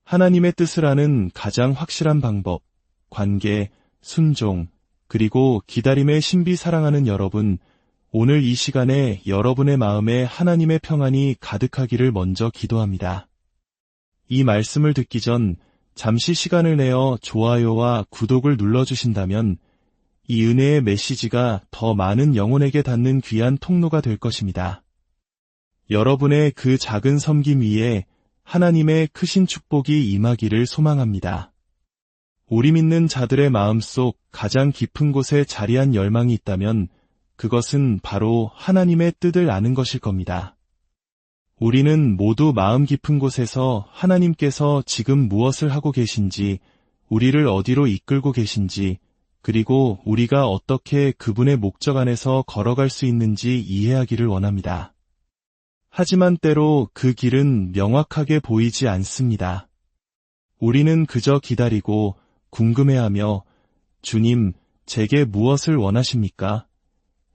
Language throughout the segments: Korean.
하나님의 뜻을 아는 가장 확실한 방법, 관계, 순종, 그리고 기다림의 신비 사랑하는 여러분, 오늘 이 시간에 여러분의 마음에 하나님의 평안이 가득하기를 먼저 기도합니다. 이 말씀을 듣기 전 잠시 시간을 내어 좋아요와 구독을 눌러주신다면 이 은혜의 메시지가 더 많은 영혼에게 닿는 귀한 통로가 될 것입니다. 여러분의 그 작은 섬김 위에 하나님의 크신 축복이 임하기를 소망합니다. 우리 믿는 자들의 마음속 가장 깊은 곳에 자리한 열망이 있다면 그것은 바로 하나님의 뜻을 아는 것일 겁니다. 우리는 모두 마음 깊은 곳에서 하나님께서 지금 무엇을 하고 계신지, 우리를 어디로 이끌고 계신지, 그리고 우리가 어떻게 그분의 목적 안에서 걸어갈 수 있는지 이해하기를 원합니다. 하지만 때로 그 길은 명확하게 보이지 않습니다. 우리는 그저 기다리고 궁금해하며 주님, 제게 무엇을 원하십니까?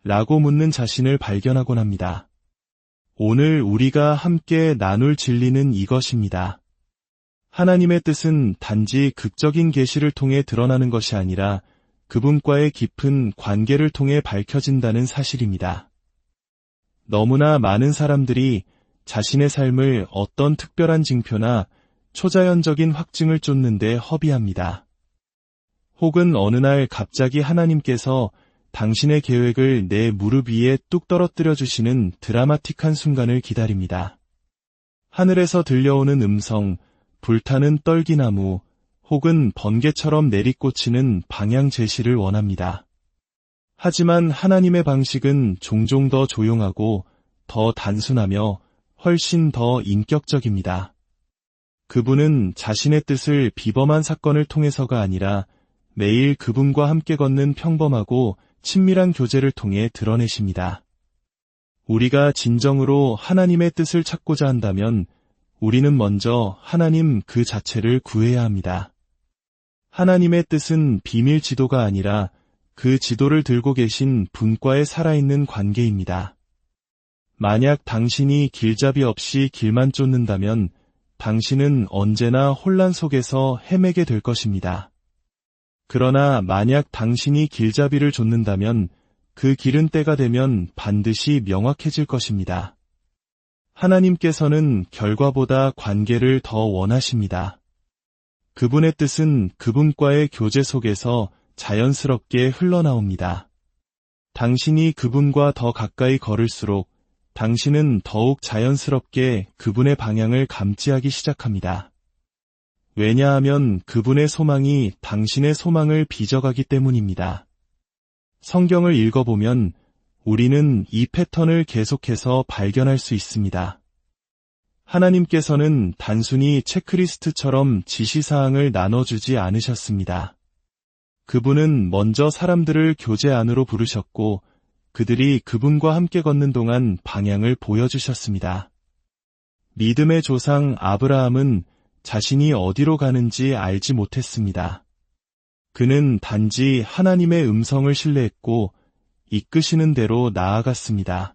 라고 묻는 자신을 발견하곤 합니다. 오늘 우리가 함께 나눌 진리는 이것입니다. 하나님의 뜻은 단지 극적인 계시를 통해 드러나는 것이 아니라 그분과의 깊은 관계를 통해 밝혀진다는 사실입니다. 너무나 많은 사람들이 자신의 삶을 어떤 특별한 징표나 초자연적인 확증을 쫓는데 허비합니다. 혹은 어느 날 갑자기 하나님께서 당신의 계획을 내 무릎 위에 뚝 떨어뜨려 주시는 드라마틱한 순간을 기다립니다. 하늘에서 들려오는 음성, 불타는 떨기나무, 혹은 번개처럼 내리꽂히는 방향 제시를 원합니다. 하지만 하나님의 방식은 종종 더 조용하고 더 단순하며 훨씬 더 인격적입니다. 그분은 자신의 뜻을 비범한 사건을 통해서가 아니라 매일 그분과 함께 걷는 평범하고 친밀한 교제를 통해 드러내십니다. 우리가 진정으로 하나님의 뜻을 찾고자 한다면 우리는 먼저 하나님 그 자체를 구해야 합니다. 하나님의 뜻은 비밀 지도가 아니라 그 지도를 들고 계신 분과의 살아있는 관계입니다. 만약 당신이 길잡이 없이 길만 쫓는다면 당신은 언제나 혼란 속에서 헤매게 될 것입니다. 그러나 만약 당신이 길잡이를 좇는다면 그 길은 때가 되면 반드시 명확해질 것입니다. 하나님께서는 결과보다 관계를 더 원하십니다. 그분의 뜻은 그분과의 교제 속에서 자연스럽게 흘러나옵니다. 당신이 그분과 더 가까이 걸을수록 당신은 더욱 자연스럽게 그분의 방향을 감지하기 시작합니다. 왜냐하면 그분의 소망이 당신의 소망을 빚어가기 때문입니다. 성경을 읽어보면 우리는 이 패턴을 계속해서 발견할 수 있습니다. 하나님께서는 단순히 체크리스트처럼 지시사항을 나눠주지 않으셨습니다. 그분은 먼저 사람들을 교제 안으로 부르셨고 그들이 그분과 함께 걷는 동안 방향을 보여주셨습니다. 믿음의 조상 아브라함은 자신이 어디로 가는지 알지 못했습니다. 그는 단지 하나님의 음성을 신뢰했고 이끄시는 대로 나아갔습니다.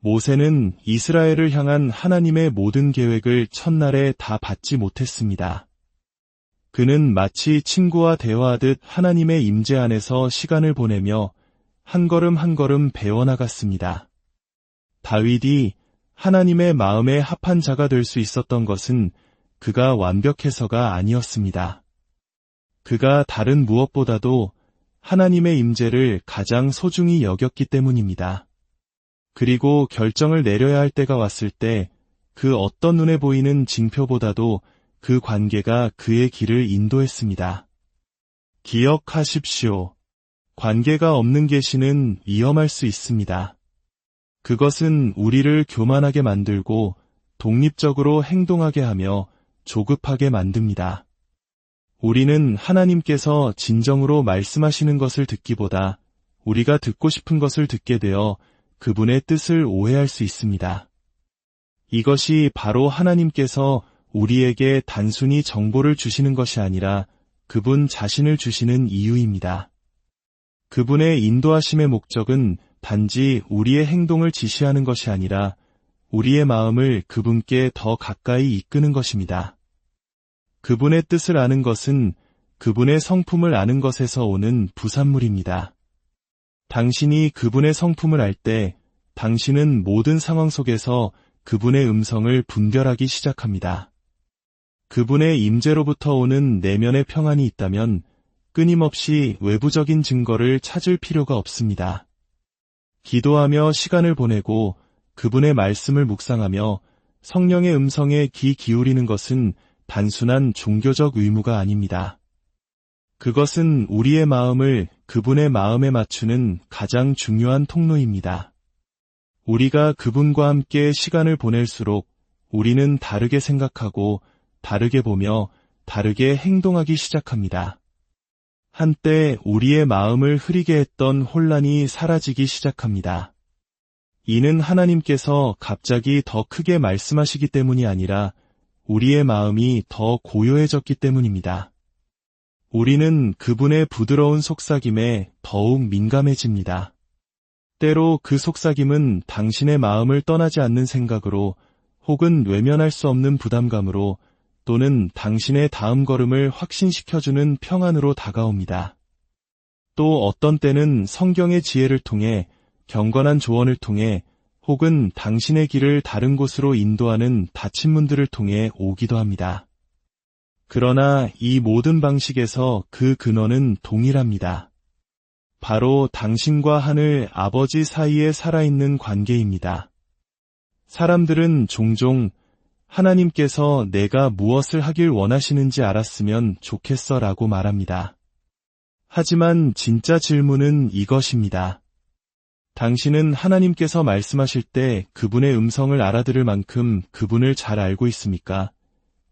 모세는 이스라엘을 향한 하나님의 모든 계획을 첫날에 다 받지 못했습니다. 그는 마치 친구와 대화하듯 하나님의 임재 안에서 시간을 보내며 한 걸음 한 걸음 배워나갔습니다. 다윗이 하나님의 마음에 합한 자가 될 수 있었던 것은 그가 완벽해서가 아니었습니다. 그가 다른 무엇보다도 하나님의 임재를 가장 소중히 여겼기 때문입니다. 그리고 결정을 내려야 할 때가 왔을 때 그 어떤 눈에 보이는 징표보다도 그 관계가 그의 길을 인도했습니다. 기억하십시오. 관계가 없는 계시는 위험할 수 있습니다. 그것은 우리를 교만하게 만들고 독립적으로 행동하게 하며 조급하게 만듭니다. 우리는 하나님께서 진정으로 말씀하시는 것을 듣기보다 우리가 듣고 싶은 것을 듣게 되어 그분의 뜻을 오해할 수 있습니다. 이것이 바로 하나님께서 우리에게 단순히 정보를 주시는 것이 아니라 그분 자신을 주시는 이유입니다. 그분의 인도하심의 목적은 단지 우리의 행동을 지시하는 것이 아니라 우리의 마음을 그분께 더 가까이 이끄는 것입니다. 그분의 뜻을 아는 것은 그분의 성품을 아는 것에서 오는 부산물입니다. 당신이 그분의 성품을 알 때 당신은 모든 상황 속에서 그분의 음성을 분별하기 시작합니다. 그분의 임재로부터 오는 내면의 평안이 있다면 끊임없이 외부적인 증거를 찾을 필요가 없습니다. 기도하며 시간을 보내고 그분의 말씀을 묵상하며 성령의 음성에 귀 기울이는 것은 단순한 종교적 의무가 아닙니다. 그것은 우리의 마음을 그분의 마음에 맞추는 가장 중요한 통로입니다. 우리가 그분과 함께 시간을 보낼수록 우리는 다르게 생각하고 다르게 보며 다르게 행동하기 시작합니다. 한때 우리의 마음을 흐리게 했던 혼란이 사라지기 시작합니다. 이는 하나님께서 갑자기 더 크게 말씀하시기 때문이 아니라 우리의 마음이 더 고요해졌기 때문입니다. 우리는 그분의 부드러운 속삭임에 더욱 민감해집니다. 때로 그 속삭임은 당신의 마음을 떠나지 않는 생각으로 혹은 외면할 수 없는 부담감으로 또는 당신의 다음 걸음을 확신시켜주는 평안으로 다가옵니다. 또 어떤 때는 성경의 지혜를 통해 경건한 조언을 통해 혹은 당신의 길을 다른 곳으로 인도하는 닫힌 문들을 통해 오기도 합니다. 그러나 이 모든 방식에서 그 근원은 동일합니다. 바로 당신과 하늘 아버지 사이에 살아있는 관계입니다. 사람들은 종종 하나님께서 내가 무엇을 하길 원하시는지 알았으면 좋겠어 라고 말합니다. 하지만 진짜 질문은 이것입니다. 당신은 하나님께서 말씀하실 때 그분의 음성을 알아들을 만큼 그분을 잘 알고 있습니까?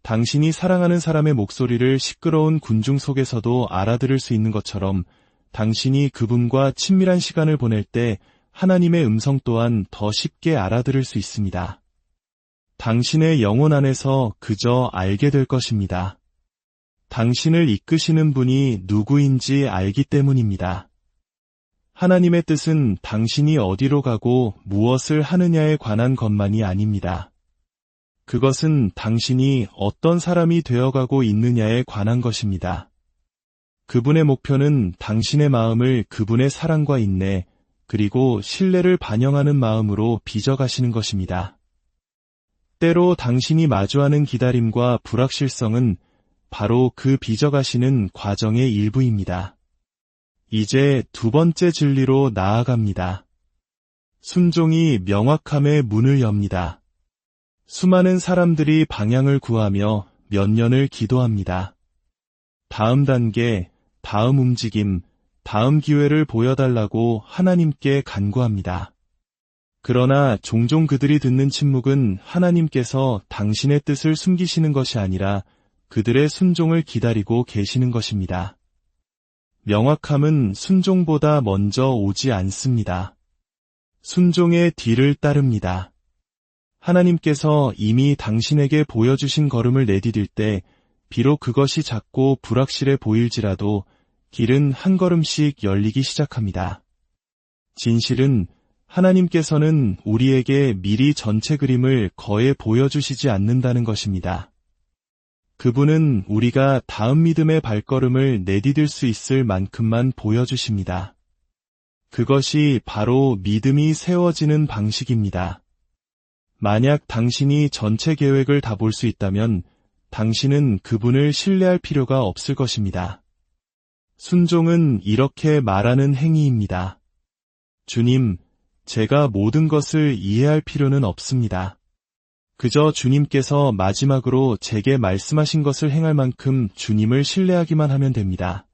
당신이 사랑하는 사람의 목소리를 시끄러운 군중 속에서도 알아들을 수 있는 것처럼 당신이 그분과 친밀한 시간을 보낼 때 하나님의 음성 또한 더 쉽게 알아들을 수 있습니다. 당신의 영혼 안에서 그저 알게 될 것입니다. 당신을 이끄시는 분이 누구인지 알기 때문입니다. 하나님의 뜻은 당신이 어디로 가고 무엇을 하느냐에 관한 것만이 아닙니다. 그것은 당신이 어떤 사람이 되어가고 있느냐에 관한 것입니다. 그분의 목표는 당신의 마음을 그분의 사랑과 인내, 그리고 신뢰를 반영하는 마음으로 빚어가시는 것입니다. 때로 당신이 마주하는 기다림과 불확실성은 바로 그 빚어가시는 과정의 일부입니다. 이제 두 번째 진리로 나아갑니다. 순종이 명확함의 문을 엽니다. 수많은 사람들이 방향을 구하며 몇 년을 기도합니다. 다음 단계, 다음 움직임, 다음 기회를 보여달라고 하나님께 간구합니다. 그러나 종종 그들이 듣는 침묵은 하나님께서 당신의 뜻을 숨기시는 것이 아니라 그들의 순종을 기다리고 계시는 것입니다. 명확함은 순종보다 먼저 오지 않습니다. 순종의 뒤를 따릅니다. 하나님께서 이미 당신에게 보여주신 걸음을 내디딜 때 비록 그것이 작고 불확실해 보일지라도 길은 한 걸음씩 열리기 시작합니다. 진실은 하나님께서는 우리에게 미리 전체 그림을 거의 보여주시지 않는다는 것입니다. 그분은 우리가 다음 믿음의 발걸음을 내디딜 수 있을 만큼만 보여주십니다. 그것이 바로 믿음이 세워지는 방식입니다. 만약 당신이 전체 계획을 다 볼 수 있다면 당신은 그분을 신뢰할 필요가 없을 것입니다. 순종은 이렇게 말하는 행위입니다. 주님, 제가 모든 것을 이해할 필요는 없습니다. 그저 주님께서 마지막으로 제게 말씀하신 것을 행할 만큼 주님을 신뢰하기만 하면 됩니다.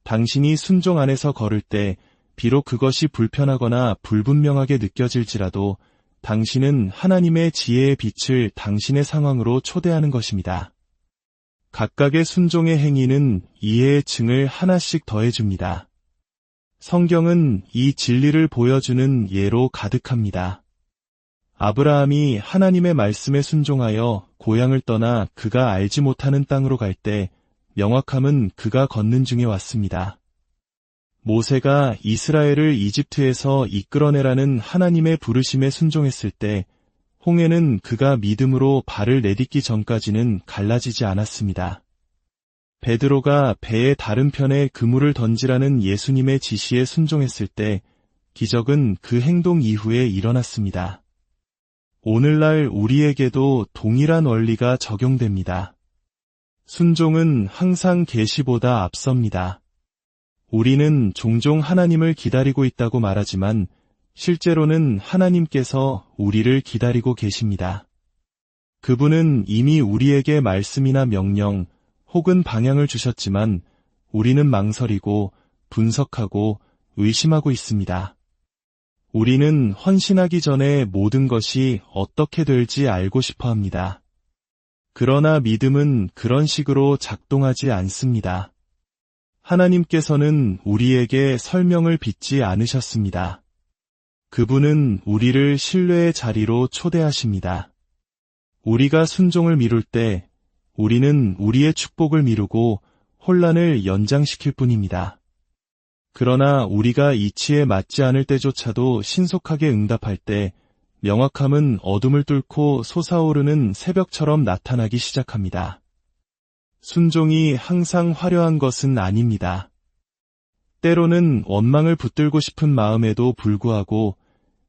당신이 순종 안에서 걸을 때 비록 그것이 불편하거나 불분명하게 느껴질지라도 당신은 하나님의 지혜의 빛을 당신의 상황으로 초대하는 것입니다. 각각의 순종의 행위는 이해의 층을 하나씩 더해줍니다. 성경은 이 진리를 보여주는 예로 가득합니다. 아브라함이 하나님의 말씀에 순종하여 고향을 떠나 그가 알지 못하는 땅으로 갈 때 명확함은 그가 걷는 중에 왔습니다. 모세가 이스라엘을 이집트에서 이끌어내라는 하나님의 부르심에 순종했을 때 홍해는 그가 믿음으로 발을 내딛기 전까지는 갈라지지 않았습니다. 베드로가 배의 다른 편에 그물을 던지라는 예수님의 지시에 순종했을 때 기적은 그 행동 이후에 일어났습니다. 오늘날 우리에게도 동일한 원리가 적용됩니다. 순종은 항상 계시보다 앞섭니다. 우리는 종종 하나님을 기다리고 있다고 말하지만 실제로는 하나님께서 우리를 기다리고 계십니다. 그분은 이미 우리에게 말씀이나 명령 혹은 방향을 주셨지만 우리는 망설이고 분석하고 의심하고 있습니다. 우리는 헌신하기 전에 모든 것이 어떻게 될지 알고 싶어 합니다. 그러나 믿음은 그런 식으로 작동하지 않습니다. 하나님께서는 우리에게 설명을 빚지 않으셨습니다. 그분은 우리를 신뢰의 자리로 초대하십니다. 우리가 순종을 미룰 때 우리는 우리의 축복을 미루고 혼란을 연장시킬 뿐입니다. 그러나 우리가 이치에 맞지 않을 때조차도 신속하게 응답할 때 명확함은 어둠을 뚫고 솟아오르는 새벽처럼 나타나기 시작합니다. 순종이 항상 화려한 것은 아닙니다. 때로는 원망을 붙들고 싶은 마음에도 불구하고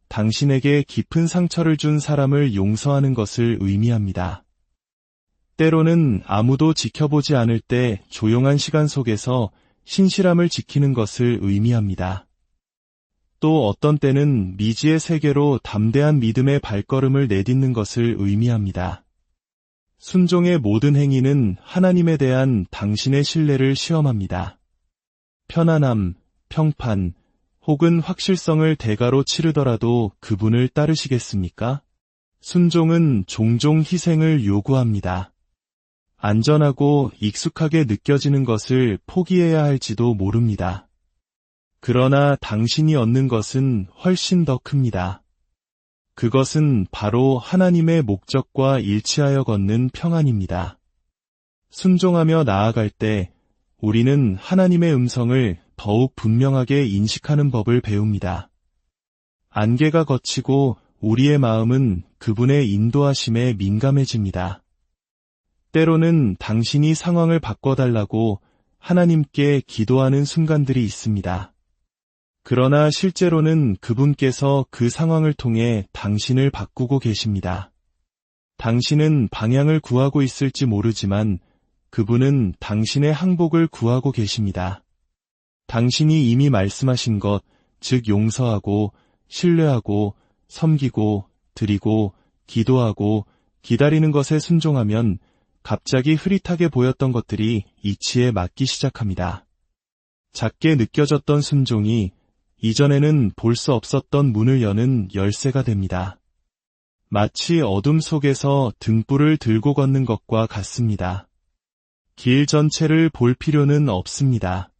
당신에게 깊은 상처를 준 사람을 용서하는 것을 의미합니다. 때로는 아무도 지켜보지 않을 때 조용한 시간 속에서 신실함을 지키는 것을 의미합니다. 또 어떤 때는 미지의 세계로 담대한 믿음의 발걸음을 내딛는 것을 의미합니다. 순종의 모든 행위는 하나님에 대한 당신의 신뢰를 시험합니다. 편안함, 평판, 혹은 확실성을 대가로 치르더라도 그분을 따르시겠습니까? 순종은 종종 희생을 요구합니다. 안전하고 익숙하게 느껴지는 것을 포기해야 할지도 모릅니다. 그러나 당신이 얻는 것은 훨씬 더 큽니다. 그것은 바로 하나님의 목적과 일치하여 걷는 평안입니다. 순종하며 나아갈 때 우리는 하나님의 음성을 더욱 분명하게 인식하는 법을 배웁니다. 안개가 걷히고 우리의 마음은 그분의 인도하심에 민감해집니다. 때로는 당신이 상황을 바꿔달라고 하나님께 기도하는 순간들이 있습니다. 그러나 실제로는 그분께서 그 상황을 통해 당신을 바꾸고 계십니다. 당신은 방향을 구하고 있을지 모르지만 그분은 당신의 항복을 구하고 계십니다. 당신이 이미 말씀하신 것, 즉 용서하고 신뢰하고 섬기고 드리고 기도하고 기다리는 것에 순종하면 갑자기 흐릿하게 보였던 것들이 이치에 맞기 시작합니다. 작게 느껴졌던 순종이 이전에는 볼 수 없었던 문을 여는 열쇠가 됩니다. 마치 어둠 속에서 등불을 들고 걷는 것과 같습니다. 길 전체를 볼 필요는 없습니다.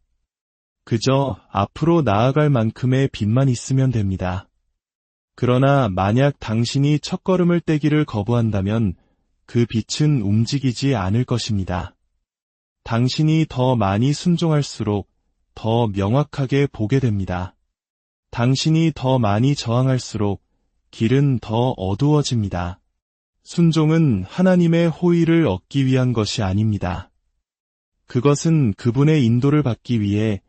그저 앞으로 나아갈 만큼의 빛만 있으면 됩니다. 그러나 만약 당신이 첫걸음을 떼기를 거부한다면 그 빛은 움직이지 않을 것입니다. 당신이 더 많이 순종할수록 더 명확하게 보게 됩니다. 당신이 더 많이 저항할수록 길은 더 어두워집니다. 순종은 하나님의 호의를 얻기 위한 것이 아닙니다. 그것은 그분의 인도를 받기 위해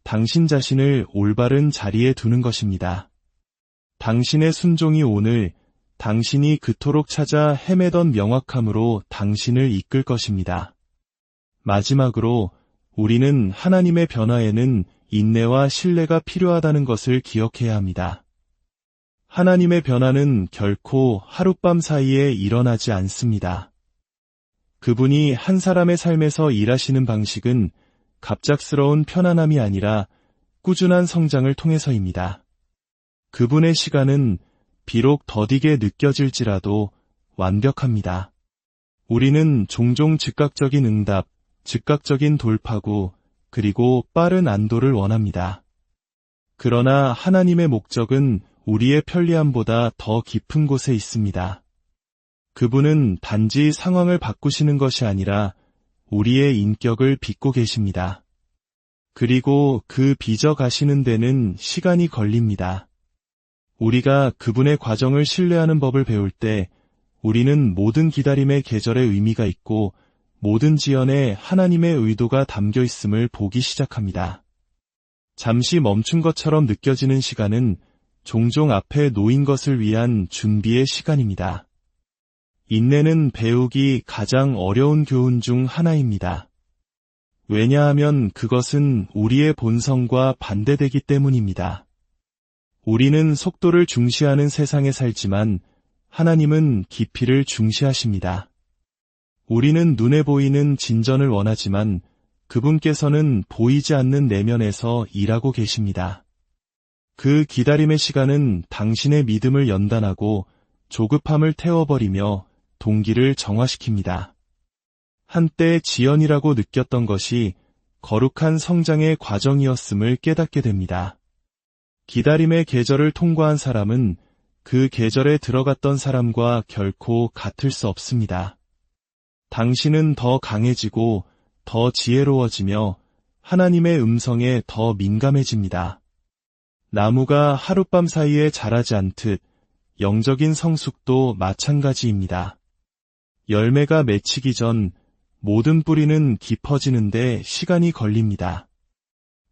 당신 자신을 올바른 자리에 두는 것입니다. 당신의 순종이 오늘 당신이 그토록 찾아 헤매던 명확함으로 당신을 이끌 것입니다. 마지막으로 우리는 하나님의 변화에는 인내와 신뢰가 필요하다는 것을 기억해야 합니다. 하나님의 변화는 결코 하룻밤 사이에 일어나지 않습니다. 그분이 한 사람의 삶에서 일하시는 방식은 갑작스러운 편안함이 아니라 꾸준한 성장을 통해서입니다. 그분의 시간은 비록 더디게 느껴질지라도 완벽합니다. 우리는 종종 즉각적인 응답, 즉각적인 돌파구, 그리고 빠른 안도를 원합니다. 그러나 하나님의 목적은 우리의 편리함보다 더 깊은 곳에 있습니다. 그분은 단지 상황을 바꾸시는 것이 아니라 우리의 인격을 빚고 계십니다. 그리고 그 빚어 가시는 데는 시간이 걸립니다. 우리가 그분의 과정을 신뢰하는 법을 배울 때 우리는 모든 기다림의 계절에 의미가 있고 모든 지연에 하나님의 의도가 담겨 있음을 보기 시작합니다. 잠시 멈춘 것처럼 느껴지는 시간은 종종 앞에 놓인 것을 위한 준비의 시간입니다. 인내는 배우기 가장 어려운 교훈 중 하나입니다. 왜냐하면 그것은 우리의 본성과 반대되기 때문입니다. 우리는 속도를 중시하는 세상에 살지만 하나님은 깊이를 중시하십니다. 우리는 눈에 보이는 진전을 원하지만 그분께서는 보이지 않는 내면에서 일하고 계십니다. 그 기다림의 시간은 당신의 믿음을 연단하고 조급함을 태워버리며 동기를 정화시킵니다. 한때 지연이라고 느꼈던 것이 거룩한 성장의 과정이었음을 깨닫게 됩니다. 기다림의 계절을 통과한 사람은 그 계절에 들어갔던 사람과 결코 같을 수 없습니다. 당신은 더 강해지고 더 지혜로워지며 하나님의 음성에 더 민감해집니다. 나무가 하룻밤 사이에 자라지 않듯 영적인 성숙도 마찬가지입니다. 열매가 맺히기 전 모든 뿌리는 깊어지는데 시간이 걸립니다.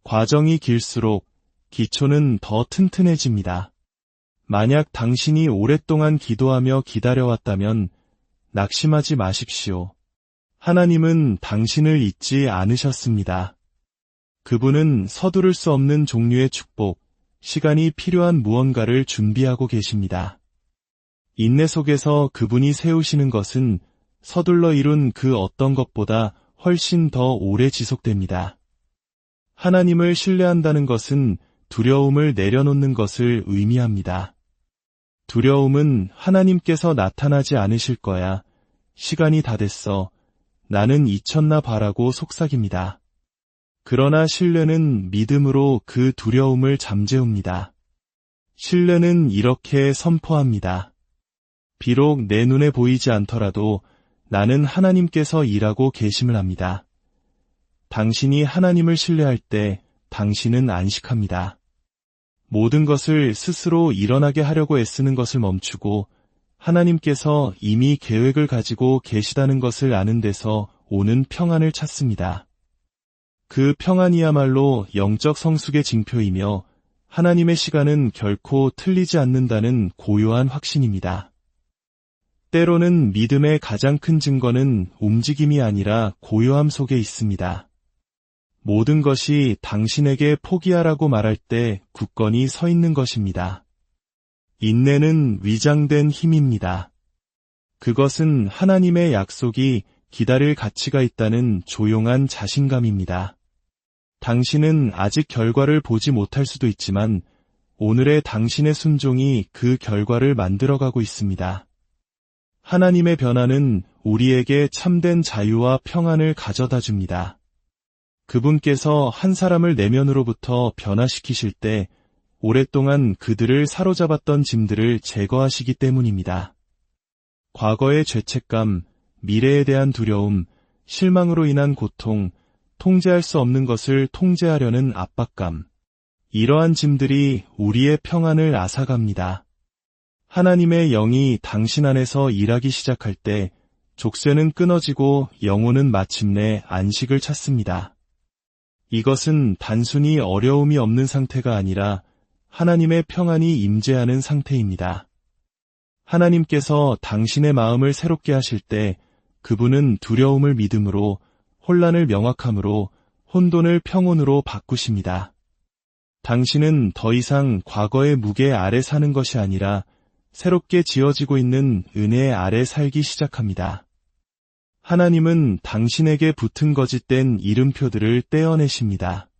과정이 길수록 기초는 더 튼튼해집니다. 만약 당신이 오랫동안 기도하며 기다려왔다면 낙심하지 마십시오. 하나님은 당신을 잊지 않으셨습니다. 그분은 서두를 수 없는 종류의 축복, 시간이 필요한 무언가를 준비하고 계십니다. 인내 속에서 그분이 세우시는 것은 서둘러 이룬 그 어떤 것보다 훨씬 더 오래 지속됩니다. 하나님을 신뢰한다는 것은 두려움을 내려놓는 것을 의미합니다. 두려움은 하나님께서 나타나지 않으실 거야. 시간이 다 됐어. 나는 잊혔나 봐라고 속삭입니다. 그러나 신뢰는 믿음으로 그 두려움을 잠재웁니다. 신뢰는 이렇게 선포합니다. 비록 내 눈에 보이지 않더라도 나는 하나님께서 일하고 계심을 합니다. 당신이 하나님을 신뢰할 때 당신은 안식합니다. 모든 것을 스스로 일어나게 하려고 애쓰는 것을 멈추고 하나님께서 이미 계획을 가지고 계시다는 것을 아는 데서 오는 평안을 찾습니다. 그 평안이야말로 영적 성숙의 징표이며 하나님의 시간은 결코 틀리지 않는다는 고요한 확신입니다. 때로는 믿음의 가장 큰 증거는 움직임이 아니라 고요함 속에 있습니다. 모든 것이 당신에게 포기하라고 말할 때 굳건히 서 있는 것입니다. 인내는 위장된 힘입니다. 그것은 하나님의 약속이 기다릴 가치가 있다는 조용한 자신감입니다. 당신은 아직 결과를 보지 못할 수도 있지만 오늘의 당신의 순종이 그 결과를 만들어가고 있습니다. 하나님의 변화는 우리에게 참된 자유와 평안을 가져다 줍니다. 그분께서 한 사람을 내면으로부터 변화시키실 때 오랫동안 그들을 사로잡았던 짐들을 제거하시기 때문입니다. 과거의 죄책감, 미래에 대한 두려움, 실망으로 인한 고통, 통제할 수 없는 것을 통제하려는 압박감, 이러한 짐들이 우리의 평안을 앗아갑니다. 하나님의 영이 당신 안에서 일하기 시작할 때 족쇄는 끊어지고 영혼은 마침내 안식을 찾습니다. 이것은 단순히 어려움이 없는 상태가 아니라 하나님의 평안이 임재하는 상태입니다. 하나님께서 당신의 마음을 새롭게 하실 때 그분은 두려움을 믿음으로, 혼란을 명확함으로, 혼돈을 평온으로 바꾸십니다. 당신은 더 이상 과거의 무게 아래 사는 것이 아니라 새롭게 지어지고 있는 은혜 아래 살기 시작합니다. 하나님은 당신에게 붙은 거짓된 이름표들을 떼어내십니다.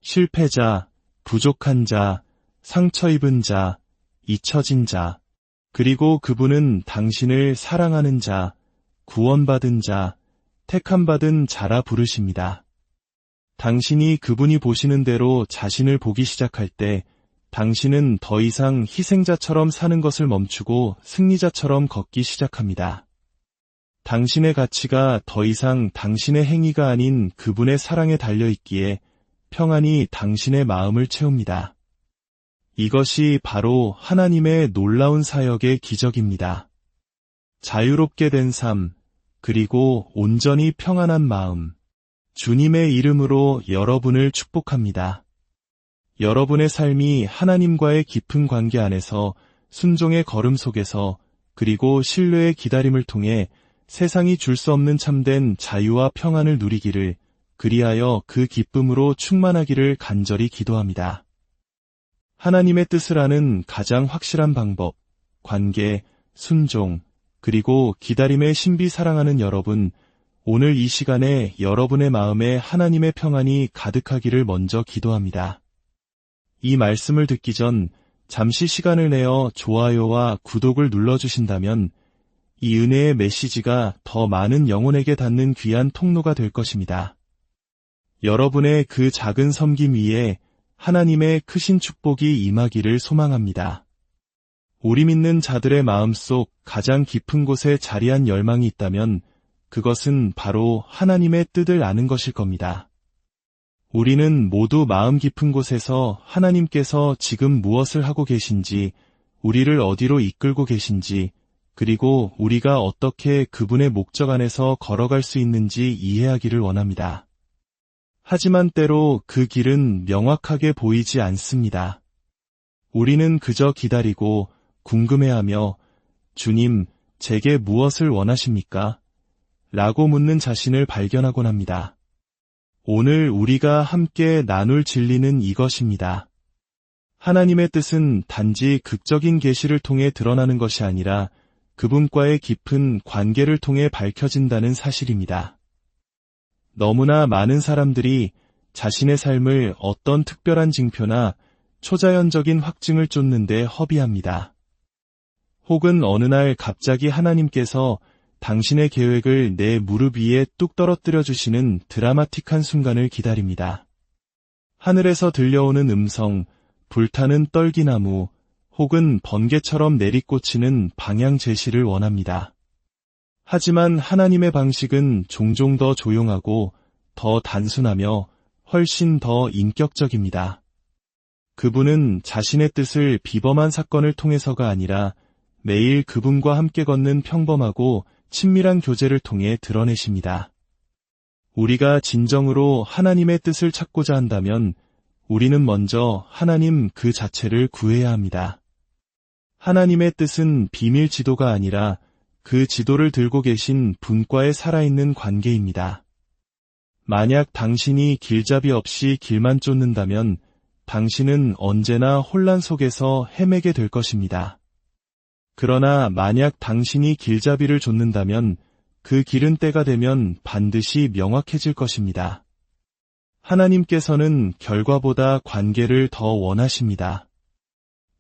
실패자, 부족한 자, 상처 입은 자, 잊혀진 자, 그리고 그분은 당신을 사랑하는 자, 구원받은 자, 택함받은 자라 부르십니다. 당신이 그분이 보시는 대로 자신을 보기 시작할 때 당신은 더 이상 희생자처럼 사는 것을 멈추고 승리자처럼 걷기 시작합니다. 당신의 가치가 더 이상 당신의 행위가 아닌 그분의 사랑에 달려있기에 평안이 당신의 마음을 채웁니다. 이것이 바로 하나님의 놀라운 사역의 기적입니다. 자유롭게 된 삶, 그리고 온전히 평안한 마음. 주님의 이름으로 여러분을 축복합니다. 여러분의 삶이 하나님과의 깊은 관계 안에서 순종의 걸음 속에서 그리고 신뢰의 기다림을 통해 세상이 줄 수 없는 참된 자유와 평안을 누리기를, 그리하여 그 기쁨으로 충만하기를 간절히 기도합니다. 하나님의 뜻을 아는 가장 확실한 방법, 관계, 순종, 그리고 기다림의 신비 사랑하는 여러분, 오늘 이 시간에 여러분의 마음에 하나님의 평안이 가득하기를 먼저 기도합니다. 이 말씀을 듣기 전 잠시 시간을 내어 좋아요와 구독을 눌러주신다면 이 은혜의 메시지가 더 많은 영혼에게 닿는 귀한 통로가 될 것입니다. 여러분의 그 작은 섬김 위에 하나님의 크신 축복이 임하기를 소망합니다. 우리 믿는 자들의 마음속 가장 깊은 곳에 자리한 열망이 있다면 그것은 바로 하나님의 뜻을 아는 것일 겁니다. 우리는 모두 마음 깊은 곳에서 하나님께서 지금 무엇을 하고 계신지, 우리를 어디로 이끌고 계신지, 그리고 우리가 어떻게 그분의 목적 안에서 걸어갈 수 있는지 이해하기를 원합니다. 하지만 때로 그 길은 명확하게 보이지 않습니다. 우리는 그저 기다리고 궁금해하며 주님, 제게 무엇을 원하십니까? 라고 묻는 자신을 발견하곤 합니다. 오늘 우리가 함께 나눌 진리는 이것입니다. 하나님의 뜻은 단지 극적인 계시를 통해 드러나는 것이 아니라 그분과의 깊은 관계를 통해 밝혀진다는 사실입니다. 너무나 많은 사람들이 자신의 삶을 어떤 특별한 징표나 초자연적인 확증을 쫓는데 허비합니다. 혹은 어느 날 갑자기 하나님께서 당신의 계획을 내 무릎 위에 뚝 떨어뜨려 주시는 드라마틱한 순간을 기다립니다. 하늘에서 들려오는 음성, 불타는 떨기나무, 혹은 번개처럼 내리꽂히는 방향 제시를 원합니다. 하지만 하나님의 방식은 종종 더 조용하고 더 단순하며 훨씬 더 인격적입니다. 그분은 자신의 뜻을 비범한 사건을 통해서가 아니라 매일 그분과 함께 걷는 평범하고 친밀한 교제를 통해 드러내십니다. 우리가 진정으로 하나님의 뜻을 찾고자 한다면 우리는 먼저 하나님 그 자체를 구해야 합니다. 하나님의 뜻은 비밀 지도가 아니라 그 지도를 들고 계신 분과의 살아있는 관계입니다. 만약 당신이 길잡이 없이 길만 쫓는다면 당신은 언제나 혼란 속에서 헤매게 될 것입니다. 그러나 만약 당신이 길잡이를 좇는다면 그 길은 때가 되면 반드시 명확해질 것입니다. 하나님께서는 결과보다 관계를 더 원하십니다.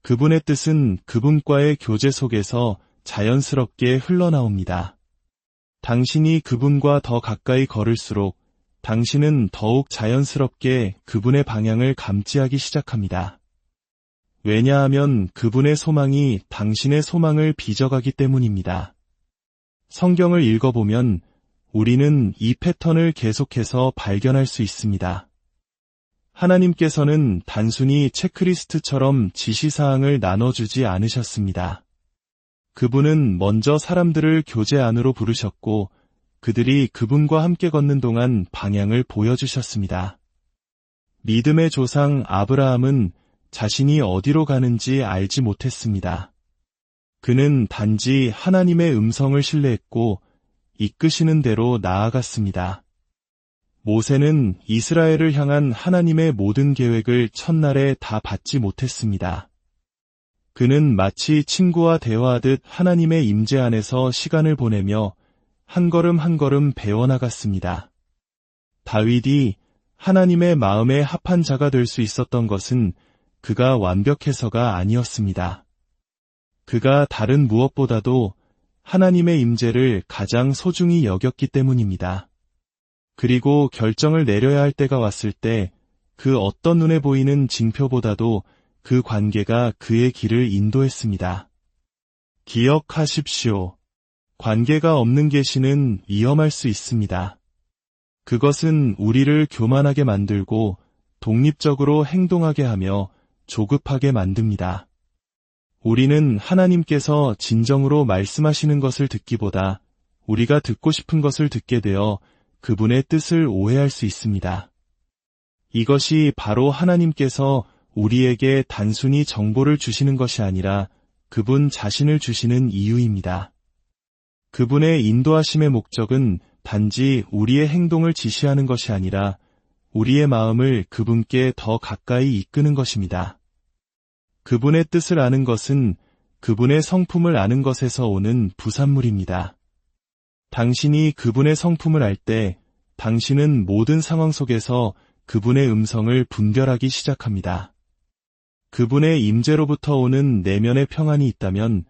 그분의 뜻은 그분과의 교제 속에서 자연스럽게 흘러나옵니다. 당신이 그분과 더 가까이 걸을수록 당신은 더욱 자연스럽게 그분의 방향을 감지하기 시작합니다. 왜냐하면 그분의 소망이 당신의 소망을 빚어가기 때문입니다. 성경을 읽어보면 우리는 이 패턴을 계속해서 발견할 수 있습니다. 하나님께서는 단순히 체크리스트처럼 지시사항을 나눠주지 않으셨습니다. 그분은 먼저 사람들을 교제 안으로 부르셨고 그들이 그분과 함께 걷는 동안 방향을 보여주셨습니다. 믿음의 조상 아브라함은 자신이 어디로 가는지 알지 못했습니다. 그는 단지 하나님의 음성을 신뢰했고 이끄시는 대로 나아갔습니다. 모세는 이스라엘을 향한 하나님의 모든 계획을 첫날에 다 받지 못했습니다. 그는 마치 친구와 대화하듯 하나님의 임재 안에서 시간을 보내며 한 걸음 한 걸음 배워나갔습니다. 다윗이 하나님의 마음에 합한 자가 될 수 있었던 것은 그가 완벽해서가 아니었습니다. 그가 다른 무엇보다도 하나님의 임재를 가장 소중히 여겼기 때문입니다. 그리고 결정을 내려야 할 때가 왔을 때 그 어떤 눈에 보이는 징표보다도 그 관계가 그의 길을 인도했습니다. 기억하십시오. 관계가 없는 계시는 위험할 수 있습니다. 그것은 우리를 교만하게 만들고 독립적으로 행동하게 하며 조급하게 만듭니다. 우리는 하나님께서 진정으로 말씀하시는 것을 듣기보다 우리가 듣고 싶은 것을 듣게 되어 그분의 뜻을 오해할 수 있습니다. 이것이 바로 하나님께서 우리에게 단순히 정보를 주시는 것이 아니라 그분 자신을 주시는 이유입니다. 그분의 인도하심의 목적은 단지 우리의 행동을 지시하는 것이 아니라 우리의 마음을 그분께 더 가까이 이끄는 것입니다. 그분의 뜻을 아는 것은 그분의 성품을 아는 것에서 오는 부산물입니다. 당신이 그분의 성품을 알 때 당신은 모든 상황 속에서 그분의 음성을 분별하기 시작합니다. 그분의 임재로부터 오는 내면의 평안이 있다면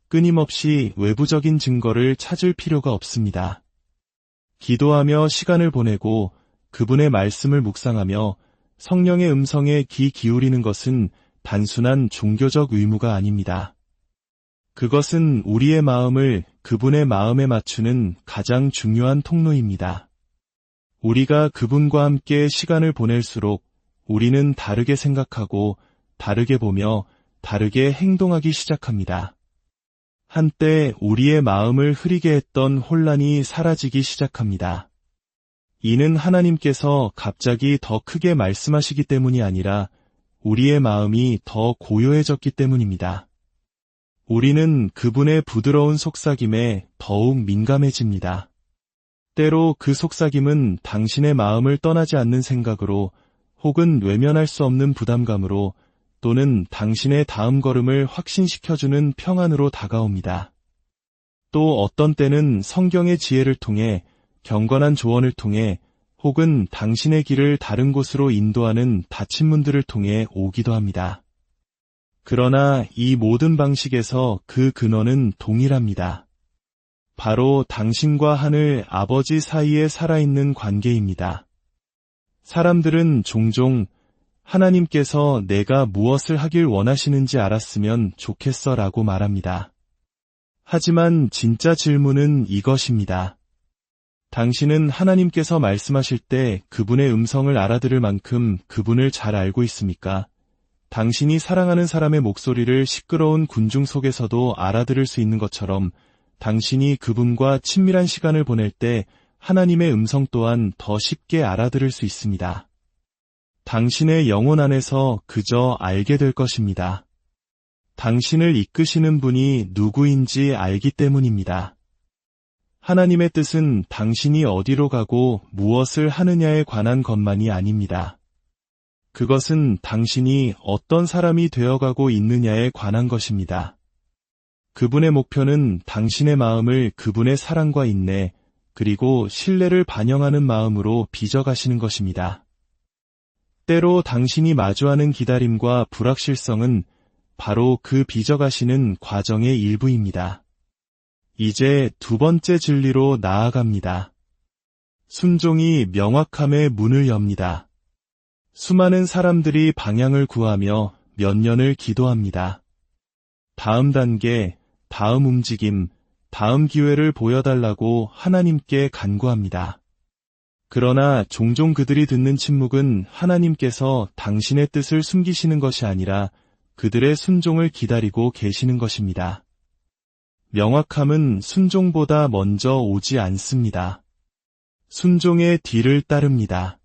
끊임없이 외부적인 증거를 찾을 필요가 없습니다. 기도하며 시간을 보내고 그분의 말씀을 묵상하며 성령의 음성에 귀 기울이는 것은 단순한 종교적 의무가 아닙니다. 그것은 우리의 마음을 그분의 마음에 맞추는 가장 중요한 통로입니다. 우리가 그분과 함께 시간을 보낼수록 우리는 다르게 생각하고 다르게 보며 다르게 행동하기 시작합니다. 한때 우리의 마음을 흐리게 했던 혼란이 사라지기 시작합니다. 이는 하나님께서 갑자기 더 크게 말씀하시기 때문이 아니라 우리의 마음이 더 고요해졌기 때문입니다. 우리는 그분의 부드러운 속삭임에 더욱 민감해집니다. 때로 그 속삭임은 당신의 마음을 떠나지 않는 생각으로 혹은 외면할 수 없는 부담감으로 또는 당신의 다음 걸음을 확신시켜주는 평안으로 다가옵니다. 또 어떤 때는 성경의 지혜를 통해 경건한 조언을 통해 혹은 당신의 길을 다른 곳으로 인도하는 닫힌 문들을 통해 오기도 합니다. 그러나 이 모든 방식에서 그 근원은 동일합니다. 바로 당신과 하늘 아버지 사이에 살아있는 관계입니다. 사람들은 종종 하나님께서 내가 무엇을 하길 원하시는지 알았으면 좋겠어 라고 말합니다. 하지만 진짜 질문은 이것입니다. 당신은 하나님께서 말씀하실 때 그분의 음성을 알아들을 만큼 그분을 잘 알고 있습니까? 당신이 사랑하는 사람의 목소리를 시끄러운 군중 속에서도 알아들을 수 있는 것처럼 당신이 그분과 친밀한 시간을 보낼 때 하나님의 음성 또한 더 쉽게 알아들을 수 있습니다. 당신의 영혼 안에서 그저 알게 될 것입니다. 당신을 이끄시는 분이 누구인지 알기 때문입니다. 하나님의 뜻은 당신이 어디로 가고 무엇을 하느냐에 관한 것만이 아닙니다. 그것은 당신이 어떤 사람이 되어가고 있느냐에 관한 것입니다. 그분의 목표는 당신의 마음을 그분의 사랑과 인내, 그리고 신뢰를 반영하는 마음으로 빚어가시는 것입니다. 때로 당신이 마주하는 기다림과 불확실성은 바로 그 빚어가시는 과정의 일부입니다. 이제 두 번째 진리로 나아갑니다. 순종이 명확함의 문을 엽니다. 수많은 사람들이 방향을 구하며 몇 년을 기도합니다. 다음 단계, 다음 움직임, 다음 기회를 보여달라고 하나님께 간구합니다. 그러나 종종 그들이 듣는 침묵은 하나님께서 당신의 뜻을 숨기시는 것이 아니라 그들의 순종을 기다리고 계시는 것입니다. 명확함은 순종보다 먼저 오지 않습니다. 순종의 뒤를 따릅니다.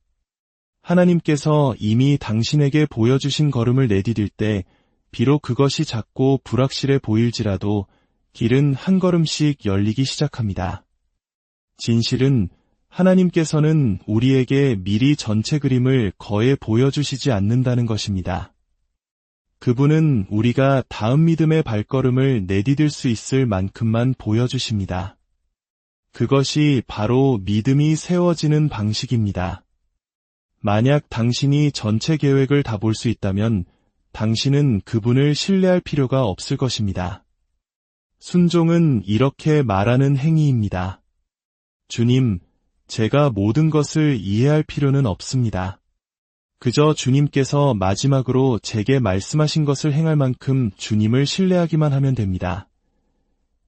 하나님께서 이미 당신에게 보여주신 걸음을 내디딜 때 비록 그것이 작고 불확실해 보일지라도 길은 한 걸음씩 열리기 시작합니다. 진실은 하나님께서는 우리에게 미리 전체 그림을 거의 보여주시지 않는다는 것입니다. 그분은 우리가 다음 믿음의 발걸음을 내디딜 수 있을 만큼만 보여주십니다. 그것이 바로 믿음이 세워지는 방식입니다. 만약 당신이 전체 계획을 다 볼 수 있다면 당신은 그분을 신뢰할 필요가 없을 것입니다. 순종은 이렇게 말하는 행위입니다. 주님, 제가 모든 것을 이해할 필요는 없습니다. 그저 주님께서 마지막으로 제게 말씀하신 것을 행할 만큼 주님을 신뢰하기만 하면 됩니다.